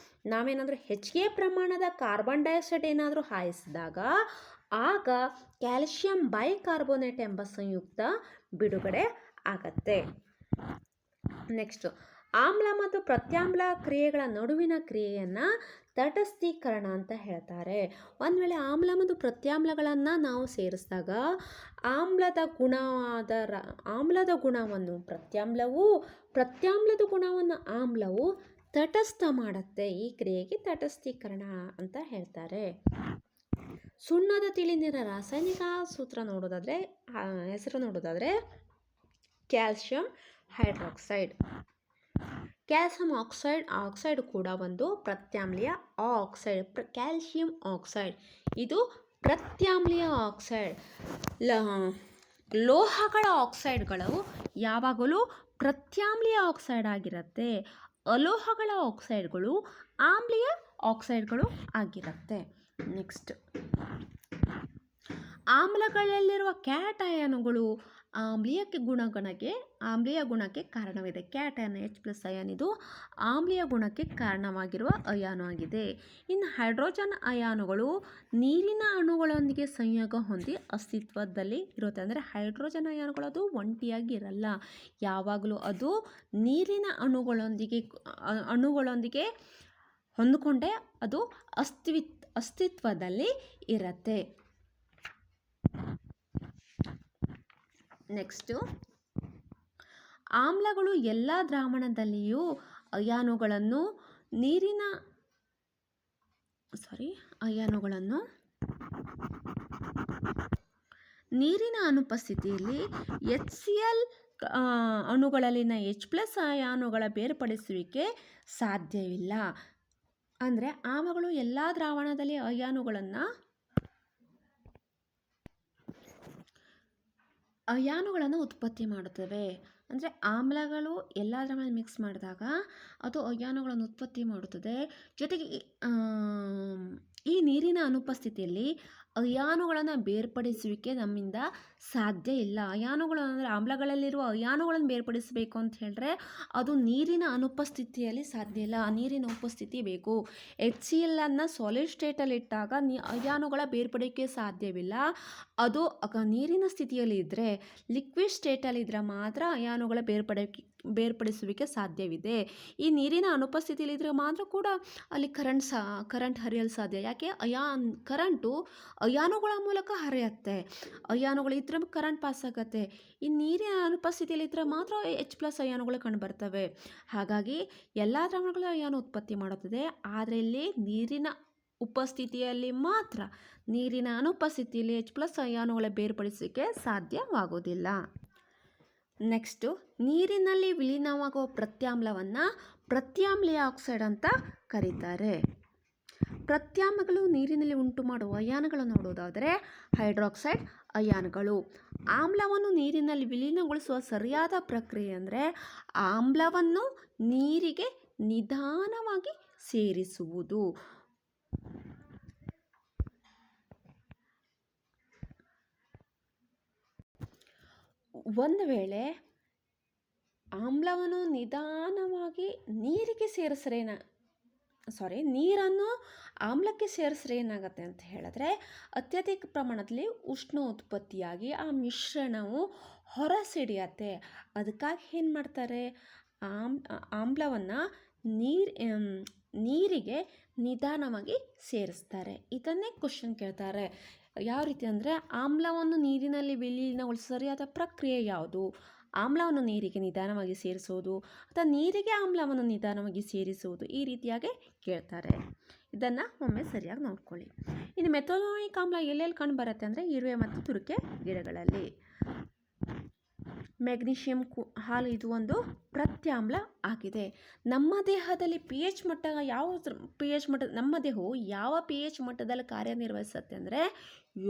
ನಾವೇನಾದರೂ ಹೆಚ್ಚಿಗೆ ಪ್ರಮಾಣದ ಕಾರ್ಬನ್ ಡೈಆಕ್ಸೈಡ್ ಏನಾದರೂ ಹಾಯಿಸಿದಾಗ ಆಗ ಕ್ಯಾಲ್ಸಿಯಂ ಬೈಕಾರ್ಬೋನೇಟ್ ಎಂಬ ಸಂಯುಕ್ತ ಬಿಡುಗಡೆ ಆಗತ್ತೆ. ನೆಕ್ಸ್ಟ್, ಆಮ್ಲ ಮತ್ತು ಪ್ರತ್ಯಾಮ್ಲ ಕ್ರಿಯೆಗಳ ನಡುವಿನ ಕ್ರಿಯೆಯನ್ನು ತಟಸ್ಥೀಕರಣ ಅಂತ ಹೇಳ್ತಾರೆ. ಒಂದು ವೇಳೆ ಆಮ್ಲ ಮತ್ತು ಪ್ರತ್ಯಾಮ್ಲಗಳನ್ನು ನಾವು ಸೇರಿಸಿದಾಗ ಆಮ್ಲದ ಗುಣವನ್ನು ಪ್ರತ್ಯಾಮ್ಲದ ಗುಣವನ್ನು ಆಮ್ಲವು ತಟಸ್ಥ ಮಾಡುತ್ತೆ. ಈ ಕ್ರಿಯೆಗೆ ತಟಸ್ಥೀಕರಣ ಅಂತ ಹೇಳ್ತಾರೆ. ಸುಣ್ಣದ ತಿಳಿ ನೀರಿನ ರಾಸಾಯನಿಕ ಹೆಸರು ನೋಡೋದಾದರೆ ಕ್ಯಾಲ್ಸಿಯಂ ಹೈಡ್ರಾಕ್ಸೈಡ್. ಕ್ಯಾಲ್ಸಿಯಂ ಆಕ್ಸೈಡ್ ಕೂಡ ಒಂದು ಪ್ರತ್ಯಾಮ್ಲೀಯ ಆಕ್ಸೈಡ್. ಕ್ಯಾಲ್ಸಿಯಂ ಆಕ್ಸೈಡ್ ಇದು ಪ್ರತ್ಯಾಮ್ಲೀಯ ಆಕ್ಸೈಡ್. ಲೋಹಗಳ ಆಕ್ಸೈಡ್ಗಳು ಯಾವಾಗಲೂ ಪ್ರತ್ಯಾಮ್ಲೀಯ ಆಕ್ಸೈಡ್ ಆಗಿರುತ್ತೆ. ಅಲೋಹಗಳ ಆಕ್ಸೈಡ್ಗಳು ಆಮ್ಲೀಯ ಆಕ್ಸೈಡ್ಗಳು ಆಗಿರುತ್ತೆ. ನೆಕ್ಸ್ಟ್, ಆಮ್ಲಗಳಲ್ಲಿರುವ ಕ್ಯಾಟಯಾನುಗಳು ಆಮ್ಲೀಯ ಗುಣಕ್ಕೆ ಕಾರಣವಿದೆ. ಕ್ಯಾಟಯಾನ್ H+ ಅಯಾನ್ ಇದು ಆಮ್ಲೀಯ ಗುಣಕ್ಕೆ ಕಾರಣವಾಗಿರುವ ಅಯಾನು ಆಗಿದೆ. ಇನ್ನು ಹೈಡ್ರೋಜನ್ ಅಯಾನುಗಳು ನೀರಿನ ಅಣುಗಳೊಂದಿಗೆ ಸಂಯೋಗ ಹೊಂದಿ ಅಸ್ತಿತ್ವದಲ್ಲಿ ಇರುತ್ತೆ. ಅಂದರೆ ಹೈಡ್ರೋಜನ್ ಅಯಾನುಗಳು ಅದು ಒಂಟಿಯಾಗಿ ಇರಲ್ಲ, ಯಾವಾಗಲೂ ಅದು ನೀರಿನ ಅಣುಗಳೊಂದಿಗೆ ಹೊಂದಿಕೊಂಡೇ ಅದು ಅಸ್ತಿತ್ವದಲ್ಲಿ ಇರುತ್ತೆ. ನೆಕ್ಸ್ಟು, ಆಮ್ಲಗಳು ಎಲ್ಲ ದ್ರಾವಣದಲ್ಲಿಯೂ ಅಯಾನುಗಳನ್ನು ನೀರಿನ ಅನುಪಸ್ಥಿತಿಯಲ್ಲಿ HCl ಅಣುಗಳಲ್ಲಿನ H+ ಅಯಾನುಗಳ ಬೇರ್ಪಡಿಸುವಿಕೆ ಸಾಧ್ಯವಿಲ್ಲ. ಅಂದರೆ ಆಮ್ಲಗಳು ಎಲ್ಲ ದ್ರಾವಣದಲ್ಲಿ ಅಯಾನುಗಳನ್ನು ಉತ್ಪತ್ತಿ ಮಾಡುತ್ತವೆ. ಅಂದರೆ ಆಮ್ಲಗಳು ಎಲ್ಲದರ ಮೇಲೆ ಮಿಕ್ಸ್ ಮಾಡಿದಾಗ ಅದು ಅಯಾನುಗಳನ್ನು ಉತ್ಪತ್ತಿ ಮಾಡುತ್ತದೆ. ಜೊತೆಗೆ ಈ ನೀರಿನ ಅನುಪಸ್ಥಿತಿಯಲ್ಲಿ ಅಯಾನುಗಳನ್ನು ಬೇರ್ಪಡಿಸುವಿಕೆ ನಮ್ಮಿಂದ ಸಾಧ್ಯ ಇಲ್ಲ. ಅಯಾನುಗಳು ಅಂದರೆ ಆಮ್ಲಗಳಲ್ಲಿರುವ ಅಯಾನುಗಳನ್ನು ಬೇರ್ಪಡಿಸಬೇಕು ಅಂತ ಹೇಳಿದ್ರೆ ಅದು ನೀರಿನ ಅನುಪಸ್ಥಿತಿಯಲ್ಲಿ ಸಾಧ್ಯ ಇಲ್ಲ. ಆ ನೀರಿನ ಉಪಸ್ಥಿತಿ ಬೇಕು. HCl ಅನ್ನು ಸಾಲಿಡ್ ಸ್ಟೇಟಲ್ಲಿ ಇಟ್ಟಾಗ ಅಯಾನುಗಳ ಬೇರ್ಪಡಿಕೆ ಸಾಧ್ಯವಿಲ್ಲ. ಅದು ನೀರಿನ ಸ್ಥಿತಿಯಲ್ಲಿ ಇದ್ದರೆ, ಲಿಕ್ವಿಡ್ ಸ್ಟೇಟಲ್ಲಿ ಇದ್ದರೆ ಮಾತ್ರ ಅಯಾನುಗಳ ಬೇರ್ಪಡಿಸುವಿಕೆ ಸಾಧ್ಯವಿದೆ. ಈ ನೀರಿನ ಅನುಪಸ್ಥಿತಿಯಲ್ಲಿದ್ದರೆ ಮಾತ್ರ ಕೂಡ ಅಲ್ಲಿ ಕರೆಂಟ್ ಹರಿಯಲು ಸಾಧ್ಯ. ಯಾಕೆ? ಕರೆಂಟು ಅಯಾನುಗಳ ಮೂಲಕ ಹರಿಯುತ್ತೆ. ಅಯಾನುಗಳು ಇದ್ರೆ ಕರೆಂಟ್ ಪಾಸ್ ಆಗುತ್ತೆ. ಈ ನೀರಿನ ಅನುಪಸ್ಥಿತಿಯಲ್ಲಿದ್ದರೆ ಮಾತ್ರ H+ ಅಯಾನುಗಳು ಕಂಡುಬರ್ತವೆ. ಹಾಗಾಗಿ ಎಲ್ಲ ದ್ರವಣಗಳು ಅಯಾನು ಉತ್ಪತ್ತಿ ಮಾಡುತ್ತದೆ. ಆದರೆ ಇಲ್ಲಿ ನೀರಿನ ಉಪಸ್ಥಿತಿಯಲ್ಲಿ ಮಾತ್ರ, ನೀರಿನ ಅನುಪಸ್ಥಿತಿಯಲ್ಲಿ H+ ಅಯಾನುಗಳ ಬೇರ್ಪಡಿಸಲಿಕ್ಕೆ ಸಾಧ್ಯವಾಗುವುದಿಲ್ಲ. ನೆಕ್ಸ್ಟು, ನೀರಿನಲ್ಲಿ ವಿಲೀನವಾಗುವ ಪ್ರತ್ಯಾಮ್ಲವನ್ನು ಪ್ರತ್ಯಾಮ್ಲೀಯ ಆಕ್ಸೈಡ್ ಅಂತ ಕರೀತಾರೆ. ಪ್ರತ್ಯಾಮ್ಲಗಳು ನೀರಿನಲ್ಲಿ ಉಂಟು ಮಾಡುವ ಅಯಾನುಗಳನ್ನು ನೋಡೋದಾದರೆ ಹೈಡ್ರಾಕ್ಸೈಡ್ ಅಯಾನುಗಳು. ಆಮ್ಲವನ್ನು ನೀರಿನಲ್ಲಿ ವಿಲೀನಗೊಳಿಸುವ ಸರಿಯಾದ ಪ್ರಕ್ರಿಯೆ ಅಂದರೆ ಆಮ್ಲವನ್ನು ನೀರಿಗೆ ನಿಧಾನವಾಗಿ ಸೇರಿಸುವುದು. ಒಂದು ವೇಳೆ ಆಮ್ಲವನ್ನು ನಿಧಾನವಾಗಿ ನೀರನ್ನು ಆಮ್ಲಕ್ಕೆ ಸೇರಿಸ್ರೆ ಏನಾಗುತ್ತೆ ಅಂತ ಹೇಳಿದ್ರೆ ಅತ್ಯಧಿಕ ಪ್ರಮಾಣದಲ್ಲಿ ಉಷ್ಣ ಉತ್ಪತ್ತಿಯಾಗಿ ಆ ಮಿಶ್ರಣವು ಹೊರಸಿಡಿಯತ್ತೆ. ಅದಕ್ಕಾಗಿ ಏನು ಮಾಡ್ತಾರೆ? ಆಮ್ಲವನ್ನು ನೀರಿಗೆ ನಿಧಾನವಾಗಿ ಸೇರಿಸ್ತಾರೆ. ಇದನ್ನೇ ಕ್ವಶನ್ ಕೇಳ್ತಾರೆ. ಯಾವ ರೀತಿ ಅಂದರೆ ಆಮ್ಲವನ್ನು ನೀರಿನಲ್ಲಿ ವಿಲೀನಗೊಳಿಸುವ ಸರಿಯಾದ ಪ್ರಕ್ರಿಯೆ ಯಾವುದು? ಆಮ್ಲವನ್ನು ನೀರಿಗೆ ನಿಧಾನವಾಗಿ ಸೇರಿಸುವುದು ಅಥವಾ ನೀರಿಗೆ ಆಮ್ಲವನ್ನು ನಿಧಾನವಾಗಿ ಸೇರಿಸುವುದು, ಈ ರೀತಿಯಾಗಿ ಕೇಳ್ತಾರೆ. ಇದನ್ನು ಒಮ್ಮೆ ಸರಿಯಾಗಿ ನೋಡ್ಕೊಳ್ಳಿ. ಇನ್ನು ಮೆಥನೋಯಿಕ್ ಆಮ್ಲ ಎಲ್ಲೆಲ್ಲಿ ಕಂಡು ಬರುತ್ತೆ ಅಂದರೆ ಇರುವೆ ಮತ್ತು ತುರಿಕೆ ಗಿಡಗಳಲ್ಲಿ. ಮೆಗ್ನೀಷಿಯಂ ಹಾಲು ಇದು ಒಂದು ಪ್ರತ್ಯಾಮ್ಲ ಆಗಿದೆ. ನಮ್ಮ ದೇಹದಲ್ಲಿ pH ಮಟ್ಟ ನಮ್ಮ ದೇಹವು ಯಾವ pH ಮಟ್ಟದಲ್ಲಿ ಕಾರ್ಯನಿರ್ವಹಿಸುತ್ತೆ ಅಂದರೆ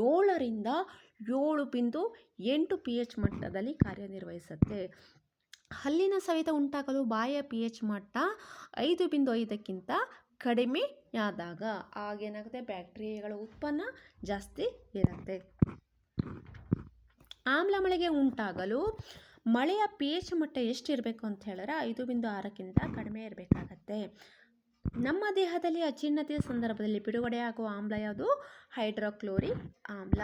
7ರಿಂದ 7.8 pH ಮಟ್ಟದಲ್ಲಿ ಕಾರ್ಯನಿರ್ವಹಿಸುತ್ತೆ. ಹಲ್ಲಿನ ಸವೆತ ಉಂಟಾಗಲು ಬಾಯಿಯ pH ಮಟ್ಟ 5.5ಕ್ಕಿಂತ ಕಡಿಮೆಯಾದಾಗ ಆಗೇನಾಗುತ್ತೆ? ಬ್ಯಾಕ್ಟೀರಿಯಾಗಳ ಉತ್ಪನ್ನ ಜಾಸ್ತಿ ಇರುತ್ತೆ. ಆಮ್ಲ ಮಳೆಗೆ ಉಂಟಾಗಲು ಮಳೆಯ pH ಮಟ್ಟ ಎಷ್ಟಿರಬೇಕು ಅಂತ ಹೇಳಿದ್ರೆ 5.6ಕ್ಕಿಂತ ಕಡಿಮೆ ಇರಬೇಕಾಗತ್ತೆ. ನಮ್ಮ ದೇಹದಲ್ಲಿ ಅಜೀರ್ಣತೆಯ ಸಂದರ್ಭದಲ್ಲಿ ಬಿಡುಗಡೆಯಾಗುವ ಆಮ್ಲ ಯಾವುದು? ಹೈಡ್ರೋಕ್ಲೋರಿಕ್ ಆಮ್ಲ.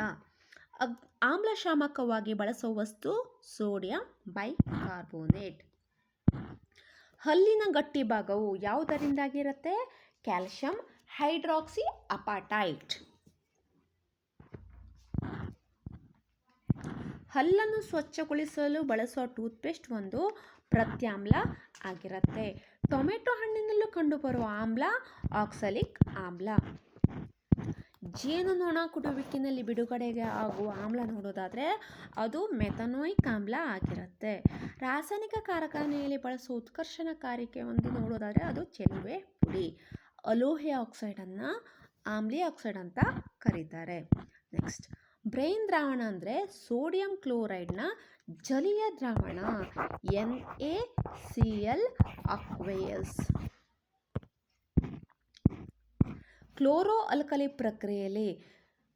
ಆಮ್ಲಶಾಮಕವಾಗಿ ಬಳಸುವ ವಸ್ತು ಸೋಡಿಯಂ ಬೈಕಾರ್ಬೋನೇಟ್. ಹಲ್ಲಿನ ಗಟ್ಟಿ ಭಾಗವು ಯಾವುದರಿಂದಾಗಿರುತ್ತೆ? Calcium hydroxy ಅಪಾಟೈಟ್. ಹಲ್ಲನ್ನು ಸ್ವಚ್ಛಗೊಳಿಸಲು ಬಳಸುವ ಟೂತ್ಪೇಸ್ಟ್ ಒಂದು ಪ್ರತ್ಯಾಮ್ಲ ಆಗಿರುತ್ತೆ. ಟೊಮೆಟೊ ಹಣ್ಣಿನಲ್ಲೂ ಕಂಡುಬರುವ ಆಮ್ಲ ಆಕ್ಸಾಲಿಕ್ ಆಮ್ಲ. ಜೇನುನೊಣ ಕುಡಿಯುವಿಕೆಯಲ್ಲಿ ಬಿಡುಗಡೆಗೆ ಆಗುವ ಆಮ್ಲ ನೋಡೋದಾದರೆ ಅದು ಮೆಥನೋಯಿಕ್ ಆಮ್ಲ ಆಗಿರುತ್ತೆ. ರಾಸಾಯನಿಕ ಕಾರ್ಖಾನೆಯಲ್ಲಿ ಬಳಸುವ ಉತ್ಕರ್ಷಣಕಾರಿಕೆ ಒಂದು ನೋಡೋದಾದರೆ ಅದು ಚೆಲುವೆ ಪುಡಿ. ಅಲೋಹೆ ಆಕ್ಸೈಡನ್ನು ಆಮ್ಲೀಯ ಆಕ್ಸೈಡ್ ಅಂತ ಕರೀತಾರೆ. ನೆಕ್ಸ್ಟ್, ಬ್ರೈನ್ ದ್ರಾವಣ ಅಂದರೆ ಸೋಡಿಯಂ ಕ್ಲೋರೈಡ್ನ ಜಲೀಯ ದ್ರಾವಣ NaCl ಅಕ್ವೇಯಸ್. ಕ್ಲೋರೋ ಅಲ್ಕಲಿ ಪ್ರಕ್ರಿಯೆಯಲ್ಲಿ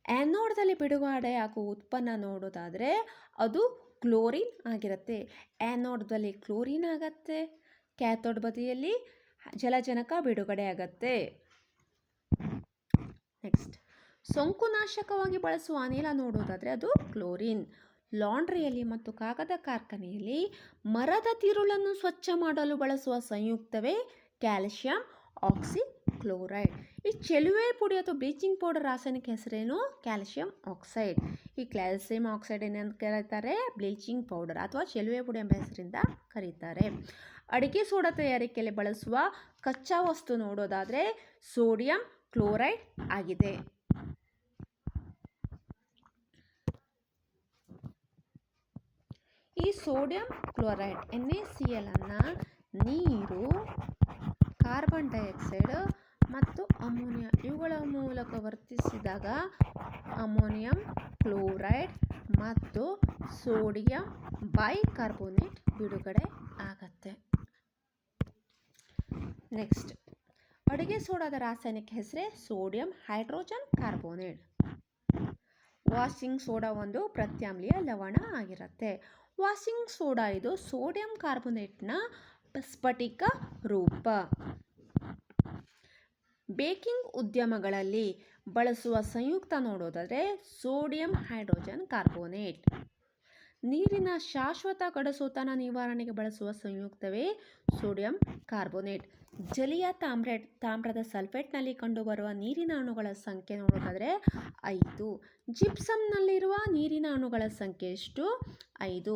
ಆ್ಯನೋಡ್ದಲ್ಲಿ ಬಿಡುಗಡೆಯಾಗುವ ಉತ್ಪನ್ನ ನೋಡೋದಾದರೆ ಅದು ಕ್ಲೋರಿನ್ ಆಗಿರುತ್ತೆ. ಆ್ಯನೋಡ್ದಲ್ಲಿ ಕ್ಲೋರಿನ್ ಆಗತ್ತೆ, ಕ್ಯಾಥೋಡ್ ಬದಿಯಲ್ಲಿ ಜಲಜನಕ ಬಿಡುಗಡೆ ಆಗತ್ತೆ. ನೆಕ್ಸ್ಟ್, ಸೋಂಕುನಾಶಕವಾಗಿ ಬಳಸುವ ಅನಿಲ ನೋಡೋದಾದರೆ ಅದು ಕ್ಲೋರಿನ್. ಲಾಂಡ್ರಿಯಲ್ಲಿ ಮತ್ತು ಕಾಗದ ಕಾರ್ಖಾನೆಯಲ್ಲಿ ಮರದ ತಿರುಳನ್ನು ಸ್ವಚ್ಛ ಮಾಡಲು ಬಳಸುವ ಸಂಯುಕ್ತವೇ ಕ್ಯಾಲ್ಸಿಯಂ ಆಕ್ಸಿಕ್ಲೋರೈಡ್. ಈ ಚೆಲುವೆ ಪುಡಿ ಅಥವಾ ಬ್ಲೀಚಿಂಗ್ ಪೌಡರ್ ರಾಸಾಯನಿಕ ಹೆಸರೇನು? Calcium oxide. ಈ ಕ್ಯಾಲ್ಸಿಯಂ ಆಕ್ಸೈಡ್ ಏನಂತ ಕರೀತಾರೆ? ಬ್ಲೀಚಿಂಗ್ ಪೌಡರ್ ಅಥವಾ ಚೆಲುವೆ ಪುಡಿ ಎಂಬ ಹೆಸರಿಂದ ಕರೀತಾರೆ. ಅಡಿಕೆ ಸೋಡಾ ತಯಾರಿಕೆಯಲ್ಲಿ ಬಳಸುವ ಕಚ್ಚಾ ವಸ್ತು ನೋಡೋದಾದರೆ ಸೋಡಿಯಂ ಕ್ಲೋರೈಡ್ ಆಗಿದೆ. ಈ ಸೋಡಿಯಂ ಕ್ಲೋರೈಡ್ NaCl ಅನ್ನು ನೀರು, ಕಾರ್ಬನ್ ಡೈಆಕ್ಸೈಡ್ ಮತ್ತು ಅಮೋನಿಯಾ ಇವುಗಳ ಮೂಲಕ ವರ್ತಿಸಿದಾಗ ಅಮೋನಿಯಂ ಕ್ಲೋರೈಡ್ ಮತ್ತು ಸೋಡಿಯಂ ಬೈಕಾರ್ಬೋನೇಟ್ ಬಿಡುಗಡೆ ಆಗತ್ತೆ. ನೆಕ್ಸ್ಟ್, ಅಡುಗೆ ಸೋಡಾದ ರಾಸಾಯನಿಕ ಹೆಸರೇ sodium hydrogen carbonate. Washing soda ಒಂದು ಪ್ರತ್ಯಾಮ್ಲೀಯ ಲವಣ ಆಗಿರುತ್ತೆ. ವಾಷಿಂಗ್ ಸೋಡಾ ಇದು ಸೋಡಿಯಂ ಕಾರ್ಬೋನೇಟ್ನ ಸ್ಫಟಿಕ ರೂಪ. ಬೇಕಿಂಗ್ ಉದ್ಯಮಗಳಲ್ಲಿ ಬಳಸುವ ಸಂಯುಕ್ತ ನೋಡೋದಾದರೆ ಸೋಡಿಯಂ ಹೈಡ್ರೋಜನ್ ಕಾರ್ಬೋನೇಟ್. ನೀರಿನ ಶಾಶ್ವತ ಗಡಸುತನ ನಿವಾರಣೆಗೆ ಬಳಸುವ ಸಂಯುಕ್ತವೇ ಸೋಡಿಯಂ ಕಾರ್ಬೋನೇಟ್. ಜಲೀಯ ತಾಮ್ರದ ಸಲ್ಫೇಟ್ನಲ್ಲಿ ಕಂಡುಬರುವ ನೀರಿನ ಅಣುಗಳ ಸಂಖ್ಯೆ ನೋಡೋದಾದರೆ 5. ಜಿಪ್ಸಮ್ನಲ್ಲಿರುವ ನೀರಿನ ಅಣುಗಳ ಸಂಖ್ಯೆ ಎಷ್ಟು? 5.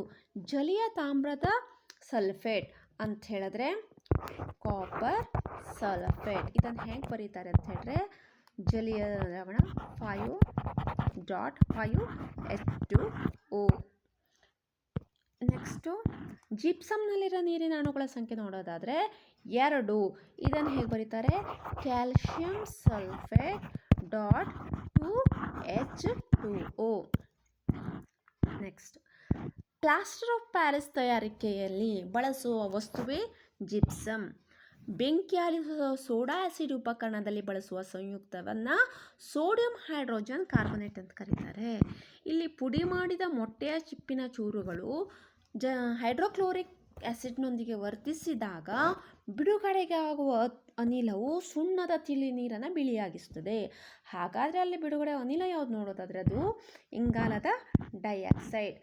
ಜಲೀಯ ತಾಮ್ರದ ಸಲ್ಫೇಟ್ ಅಂತ ಹೇಳಿದ್ರೆ ಕಾಪರ್ ಸಲ್ಫೇಟ್. ಇದನ್ನು ಹೇಗೆ ಬರೀತಾರೆ ಅಂತ ಹೇಳಿದ್ರೆ ಜಲೀಯ ಲವಣ 5.5H2O. ನೆಕ್ಸ್ಟು ಜಿಪ್ಸಮ್ನಲ್ಲಿರೋ ನೀರಿನ ಅಣುಗಳ ಸಂಖ್ಯೆ ನೋಡೋದಾದರೆ 2. ಇದನ್ನು ಹೇಗೆ ಬರೀತಾರೆ? Calcium sulphate .2H2O. Next, plaster of Paris ತಯಾರಿಕೆಯಲ್ಲಿ ಬಳಸುವ ವಸ್ತುವೇ ಜಿಪ್ಸಮ್. ಬೆಂಕಿಯಲ್ಲಿ ಸೋಡಾ ಆ್ಯಸಿಡ್ ಉಪಕರಣದಲ್ಲಿ ಬಳಸುವ ಸಂಯುಕ್ತವನ್ನು ಸೋಡಿಯಂ ಹೈಡ್ರೋಜನ್ ಕಾರ್ಬೋನೇಟ್ ಅಂತ ಕರೀತಾರೆ. ಇಲ್ಲಿ ಪುಡಿ ಮಾಡಿದ ಮೊಟ್ಟೆಯ ಚಿಪ್ಪಿನ ಚೂರುಗಳು ಹೈಡ್ರೋಕ್ಲೋರಿಕ್ ಆ್ಯಸಿಡ್ನೊಂದಿಗೆ ವರ್ತಿಸಿದಾಗ ಬಿಡುಗಡೆಗೆ ಆಗುವ ಅನಿಲವು ಸುಣ್ಣದ ತಿಳಿ ನೀರನ್ನು ಬಿಳಿಯಾಗಿಸುತ್ತದೆ. ಹಾಗಾದರೆ ಅಲ್ಲಿ ಬಿಡುಗಡೆ ಅನಿಲ ಯಾವುದು ನೋಡೋದಾದರೆ ಅದು ಇಂಗಾಲದ ಡೈಆಕ್ಸೈಡ್.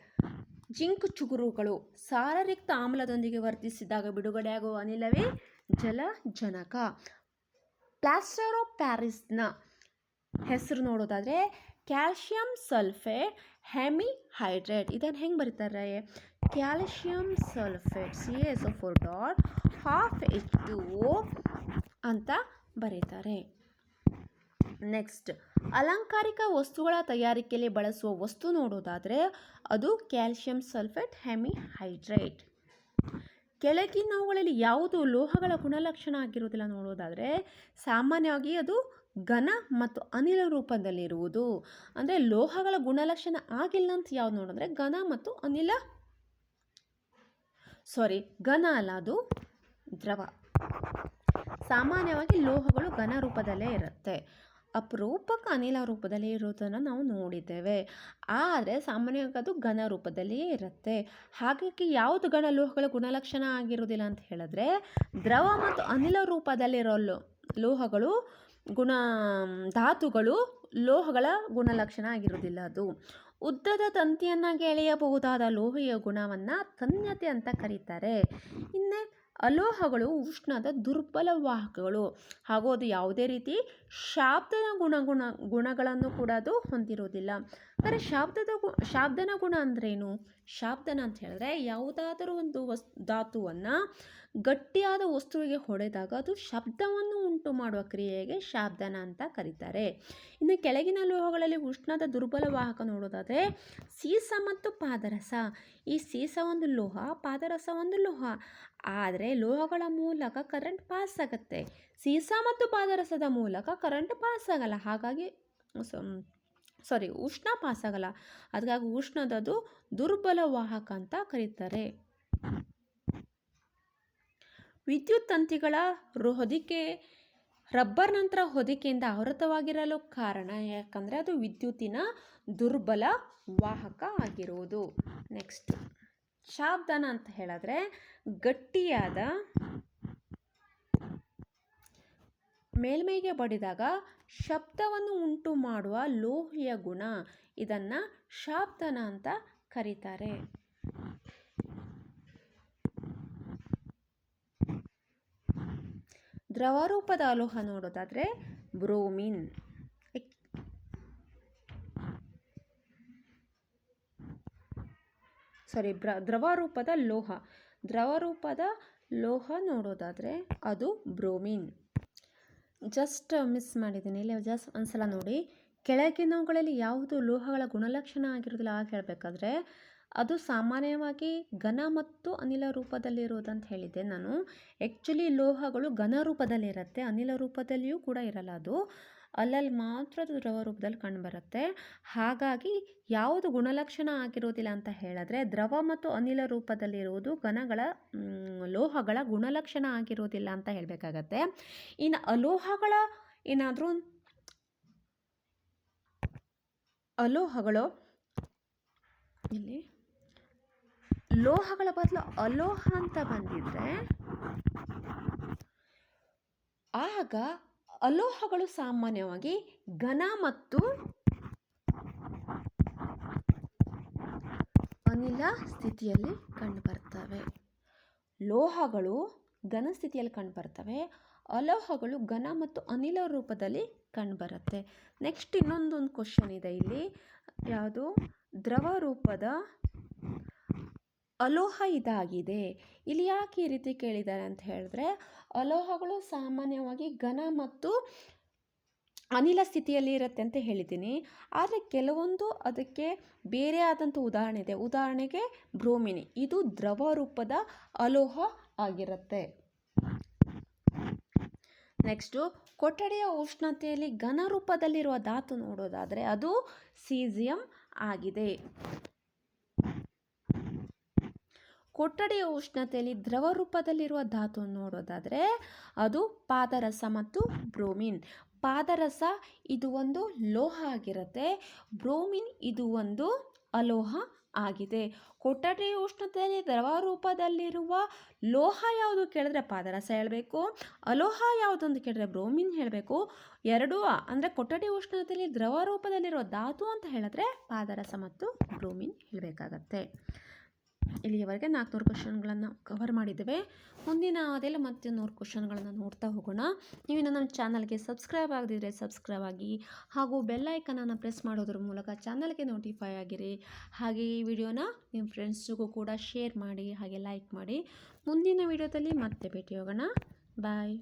ಜಿಂಕ್ ಚುಗುರುಗಳು ಸಾರರಿಕ್ತ ಆಮ್ಲದೊಂದಿಗೆ ವರ್ತಿಸಿದಾಗ ಬಿಡುಗಡೆಯಾಗುವ ಅನಿಲವೇ ಜಲಜನಕ. ಪ್ಲಾಸ್ಟರ್ ಆಫ್ ಪ್ಯಾರಿಸ್ನ ಹೆಸರು ನೋಡೋದಾದರೆ ಕ್ಯಾಲ್ಶಿಯಂ ಸಲ್ಫೇಟ್ ಹೆಮಿಹೈಡ್ರೇಟ್. ಇದನ್ನು ಹೆಂಗೆ ಬರೀತಾರೆ? ಕ್ಯಾಲ್ಶಿಯಂ ಸಲ್ಫೇಟ್ CaSO4.12H2O ಅಂತ ಬರೀತಾರೆ. ನೆಕ್ಸ್ಟ್, ಅಲಂಕಾರಿಕ ವಸ್ತುಗಳ ತಯಾರಿಕೆಯಲ್ಲಿ ಬಳಸುವ ವಸ್ತು ನೋಡೋದಾದರೆ ಅದು ಕ್ಯಾಲ್ಶಿಯಂ ಸಲ್ಫೇಟ್ ಹೆಮಿಹೈಡ್ರೇಟ್. ಕೆಳಗಿನವುಗಳಲ್ಲಿ ಯಾವುದು ಲೋಹಗಳ ಗುಣಲಕ್ಷಣ ಆಗಿರುವುದಿಲ್ಲ ನೋಡೋದಾದರೆ ಸಾಮಾನ್ಯವಾಗಿ ಅದು ಘನ ಮತ್ತು ಅನಿಲ ರೂಪದಲ್ಲಿರುವುದು. ಅಂದರೆ ಲೋಹಗಳ ಗುಣಲಕ್ಷಣ ಆಗಿಲ್ಲ ಅಂತ ಯಾವುದು ನೋಡಿದ್ರೆ ಘನ ಮತ್ತು ಅನಿಲ ಘನ ಅಲ್ಲ, ಅದು ದ್ರವ. ಸಾಮಾನ್ಯವಾಗಿ ಲೋಹಗಳು ಘನ ರೂಪದಲ್ಲೇ ಇರುತ್ತೆ. ಅಪರೂಪಕ್ಕೆ ಅನಿಲ ರೂಪದಲ್ಲಿ ಇರೋದನ್ನು ನಾವು ನೋಡಿದ್ದೇವೆ. ಆದರೆ ಸಾಮಾನ್ಯವಾಗಿ ಅದು ಘನ ರೂಪದಲ್ಲಿಯೇ ಇರುತ್ತೆ. ಹಾಗಾಗಿ ಯಾವುದು ಘನ ಲೋಹಗಳ ಗುಣಲಕ್ಷಣ ಆಗಿರೋದಿಲ್ಲ ಅಂತ ಹೇಳಿದ್ರೆ ದ್ರವ ಮತ್ತು ಅನಿಲ ರೂಪದಲ್ಲಿರೋ ಲೋಹಗಳು ಧಾತುಗಳು ಲೋಹಗಳ ಗುಣಲಕ್ಷಣ ಆಗಿರೋದಿಲ್ಲ. ಅದು ಉದ್ದದ ತಂತಿಯನ್ನಾಗಿ ಎಳೆಯಬಹುದಾದ ಲೋಹೀಯ ಗುಣವನ್ನು ತನ್ಯತೆ ಅಂತ ಕರೀತಾರೆ. ಇನ್ನು ಅಲೋಹಗಳು ಉಷ್ಣದ ದುರ್ಬಲ ವಾಹಕಗಳು ಹಾಗೂ ಅದು ಯಾವುದೇ ರೀತಿ ಶಾಬ್ದದ ಗುಣಗಳನ್ನು ಕೂಡ ಅದು ಹೊಂದಿರೋದಿಲ್ಲ. ಅಂದರೆ ಶಾಬ್ದನ ಗುಣ ಅಂದ್ರೇನು? ಶಾಬ್ದನ ಅಂತ ಹೇಳಿದ್ರೆ ಯಾವುದಾದರೂ ಒಂದು ಧಾತುವನ್ನು ಗಟ್ಟಿಯಾದ ವಸ್ತುವಿಗೆ ಹೊಡೆದಾಗ ಅದು ಶಬ್ದವನ್ನು ಉಂಟು ಮಾಡುವ ಕ್ರಿಯೆಗೆ ಶಾಬ್ದನ ಅಂತ ಕರೀತಾರೆ. ಇನ್ನು ಕೆಳಗಿನ ಲೋಹಗಳಲ್ಲಿ ಉಷ್ಣದ ದುರ್ಬಲ ವಾಹಕ ನೋಡೋದಾದರೆ ಸೀಸ ಮತ್ತು ಪಾದರಸ. ಈ ಸೀಸ ಒಂದು ಲೋಹ, ಪಾದರಸ ಒಂದು ಲೋಹ. ಆದರೆ ಲೋಹಗಳ ಮೂಲಕ ಕರೆಂಟ್ ಪಾಸ್ ಆಗುತ್ತೆ. ಸೀಸ ಮತ್ತು ಪಾದರಸದ ಮೂಲಕ ಕರೆಂಟ್ ಪಾಸ್ ಆಗಲ್ಲ. ಹಾಗಾಗಿ ಉಷ್ಣ ಪಾಸ್ ಆಗಲ್ಲ. ಅದಕ್ಕಾಗಿ ಉಷ್ಣದದು ದುರ್ಬಲ ವಾಹಕ ಅಂತ ಕರೀತಾರೆ. ವಿದ್ಯುತ್ ತಂತಿಗಳ ಹೊದಿಕೆ ರಬ್ಬರ್ ನಂತರ ಹೊದಿಕೆಯಿಂದ ಆವೃತವಾಗಿರಲು ಕಾರಣ ಯಾಕಂದರೆ ಅದು ವಿದ್ಯುತ್ತಿನ ದುರ್ಬಲ ವಾಹಕ ಆಗಿರುವುದು. ನೆಕ್ಸ್ಟ್, ಶಾಬ್ದನ ಅಂತ ಹೇಳಿದ್ರೆ ಗಟ್ಟಿಯಾದ ಮೇಲ್ಮೈಗೆ ಬಡಿದಾಗ ಶಬ್ದವನ್ನು ಉಂಟು ಮಾಡುವ ಲೋಹೀಯ ಗುಣ. ಇದನ್ನು ಶಾಬ್ದನ ಅಂತ ಕರೀತಾರೆ. ದ್ರವರೂಪದ ಲೋಹ ನೋಡೋದಾದರೆ ಬ್ರೋಮಿನ್. ದ್ರವರೂಪದ ಲೋಹ ನೋಡೋದಾದರೆ ಅದು ಬ್ರೋಮಿನ್. ಜಸ್ಟ್ ಮಿಸ್ ಮಾಡಿದ್ದೀನಿ, ಇಲ್ಲಿ ಜಸ್ಟ್ ಒಂದ್ಸಲ ನೋಡಿ. ಕೆಳಗಿನವುಗಳಲ್ಲಿ ಯಾವುದು ಲೋಹಗಳ ಗುಣಲಕ್ಷಣ ಆಗಿರೋದಿಲ್ಲ ಆಗ ಹೇಳಬೇಕಾದ್ರೆ ಅದು ಸಾಮಾನ್ಯವಾಗಿ ಘನ ಮತ್ತು ಅನಿಲ ರೂಪದಲ್ಲಿರೋದಂತ ಹೇಳಿದ್ದೆ ನಾನು. ಆ್ಯಕ್ಚುಲಿ ಲೋಹಗಳು ಘನ ರೂಪದಲ್ಲಿರುತ್ತೆ, ಅನಿಲ ರೂಪದಲ್ಲಿಯೂ ಕೂಡ ಇರಲ್ಲ. ಅದು ಅಲ್ಲಲ್ಲಿ ಮಾತ್ರ ಅದು ದ್ರವ ರೂಪದಲ್ಲಿ ಕಂಡುಬರುತ್ತೆ. ಹಾಗಾಗಿ ಯಾವುದು ಗುಣಲಕ್ಷಣ ಆಗಿರೋದಿಲ್ಲ ಅಂತ ಹೇಳಿದ್ರೆ ದ್ರವ ಮತ್ತು ಅನಿಲ ರೂಪದಲ್ಲಿರುವುದು ಲೋಹಗಳ ಗುಣಲಕ್ಷಣ ಆಗಿರೋದಿಲ್ಲ ಅಂತ ಹೇಳಬೇಕಾಗತ್ತೆ. ಇನ್ನು ಅಲೋಹಗಳು ಇಲ್ಲಿ ಲೋಹಗಳ ಬದಲು ಅಲೋಹ ಅಂತ ಬಂದಿದ್ರೆ ಆಗ ಅಲೋಹಗಳು ಸಾಮಾನ್ಯವಾಗಿ ಘನ ಮತ್ತು ಅನಿಲ ಸ್ಥಿತಿಯಲ್ಲಿ ಕಂಡುಬರ್ತವೆ. ಲೋಹಗಳು ಘನ ಸ್ಥಿತಿಯಲ್ಲಿ ಕಂಡುಬರ್ತವೆ, ಅಲೋಹಗಳು ಘನ ಮತ್ತು ಅನಿಲ ರೂಪದಲ್ಲಿ ಕಂಡುಬರುತ್ತೆ. ನೆಕ್ಸ್ಟ್ ಇನ್ನೊಂದೊಂದು ಕ್ವಶನ್ ಇದೆ ಇಲ್ಲಿ, ಯಾವುದು ದ್ರವ ರೂಪದ ಅಲೋಹ ಇದಾಗಿದೆ. ಇಲ್ಲಿ ಯಾಕೆ ಈ ರೀತಿ ಕೇಳಿದ್ದಾರೆ ಅಂತ ಹೇಳಿದ್ರೆ ಅಲೋಹಗಳು ಸಾಮಾನ್ಯವಾಗಿ ಘನ ಮತ್ತು ಅನಿಲ ಸ್ಥಿತಿಯಲ್ಲಿ ಇರುತ್ತೆ ಅಂತ ಹೇಳಿದ್ದೀನಿ. ಆದರೆ ಕೆಲವೊಂದು ಅದಕ್ಕೆ ಬೇರೆ ಆದಂಥ ಉದಾಹರಣೆ ಇದೆ. ಉದಾಹರಣೆಗೆ ಬ್ರೋಮಿನ್, ಇದು ದ್ರವ ರೂಪದ ಅಲೋಹ ಆಗಿರುತ್ತೆ. ನೆಕ್ಸ್ಟು ಕೊಠಡಿಯ ಉಷ್ಣತೆಯಲ್ಲಿ ಘನ ರೂಪದಲ್ಲಿರುವ ಧಾತು ನೋಡೋದಾದರೆ ಅದು ಸೀಸಿಯಂ ಆಗಿದೆ. ಕೊಠಡಿಯ ಉಷ್ಣತೆಯಲ್ಲಿ ದ್ರವ ರೂಪದಲ್ಲಿರುವ ಧಾತು ನೋಡೋದಾದರೆ ಅದು ಪಾದರಸ ಮತ್ತು ಬ್ರೋಮಿನ್. ಪಾದರಸ ಇದು ಒಂದು ಲೋಹ ಆಗಿರುತ್ತೆ, ಬ್ರೋಮಿನ್ ಇದು ಒಂದು ಅಲೋಹ ಆಗಿದೆ. ಕೊಠಡಿಯ ಉಷ್ಣತೆಯಲ್ಲಿ ದ್ರವ ರೂಪದಲ್ಲಿರುವ ಲೋಹ ಯಾವುದು ಕೇಳಿದ್ರೆ ಪಾದರಸ ಹೇಳಬೇಕು, ಅಲೋಹ ಯಾವುದು ಅಂತ ಕೇಳಿದ್ರೆ ಬ್ರೋಮಿನ್ ಹೇಳಬೇಕು. ಎರಡೂ ಅಂದರೆ ಕೊಠಡಿ ಉಷ್ಣತೆಯಲ್ಲಿ ದ್ರವ ರೂಪದಲ್ಲಿರುವ ಧಾತು ಅಂತ ಹೇಳಿದ್ರೆ ಪಾದರಸ ಮತ್ತು ಬ್ರೋಮಿನ್ ಹೇಳಬೇಕಾಗತ್ತೆ. ಇಲ್ಲಿಯವರೆಗೆ 400 ಕ್ವಶನ್ಗಳನ್ನು ಕವರ್ ಮಾಡಿದ್ದೇವೆ. ಮುಂದಿನ ಅದೆಲ್ಲ ಮತ್ತೆ 100 ಕ್ವಶನ್ಗಳನ್ನು ನೋಡ್ತಾ ಹೋಗೋಣ. ನೀವಿನ್ನು ನಮ್ಮ ಚಾನಲ್ಗೆ ಸಬ್ಸ್ಕ್ರೈಬ್ ಆಗದಿದ್ದರೆ ಸಬ್ಸ್ಕ್ರೈಬ್ ಆಗಿ ಹಾಗೂ ಬೆಲ್ ಐಕನನ್ನು ಪ್ರೆಸ್ ಮಾಡೋದ್ರ ಮೂಲಕ ಚಾನಲ್ಗೆ ನೋಟಿಫೈ ಆಗಿರಿ. ಹಾಗೆ ಈ ವಿಡಿಯೋನ ನಿಮ್ಮ ಫ್ರೆಂಡ್ಸ್ಗೂ ಕೂಡ ಶೇರ್ ಮಾಡಿ, ಹಾಗೆ ಲೈಕ್ ಮಾಡಿ. ಮುಂದಿನ ವಿಡಿಯೋದಲ್ಲಿ ಮತ್ತೆ ಭೇಟಿ ಹೋಗೋಣ. ಬಾಯ್.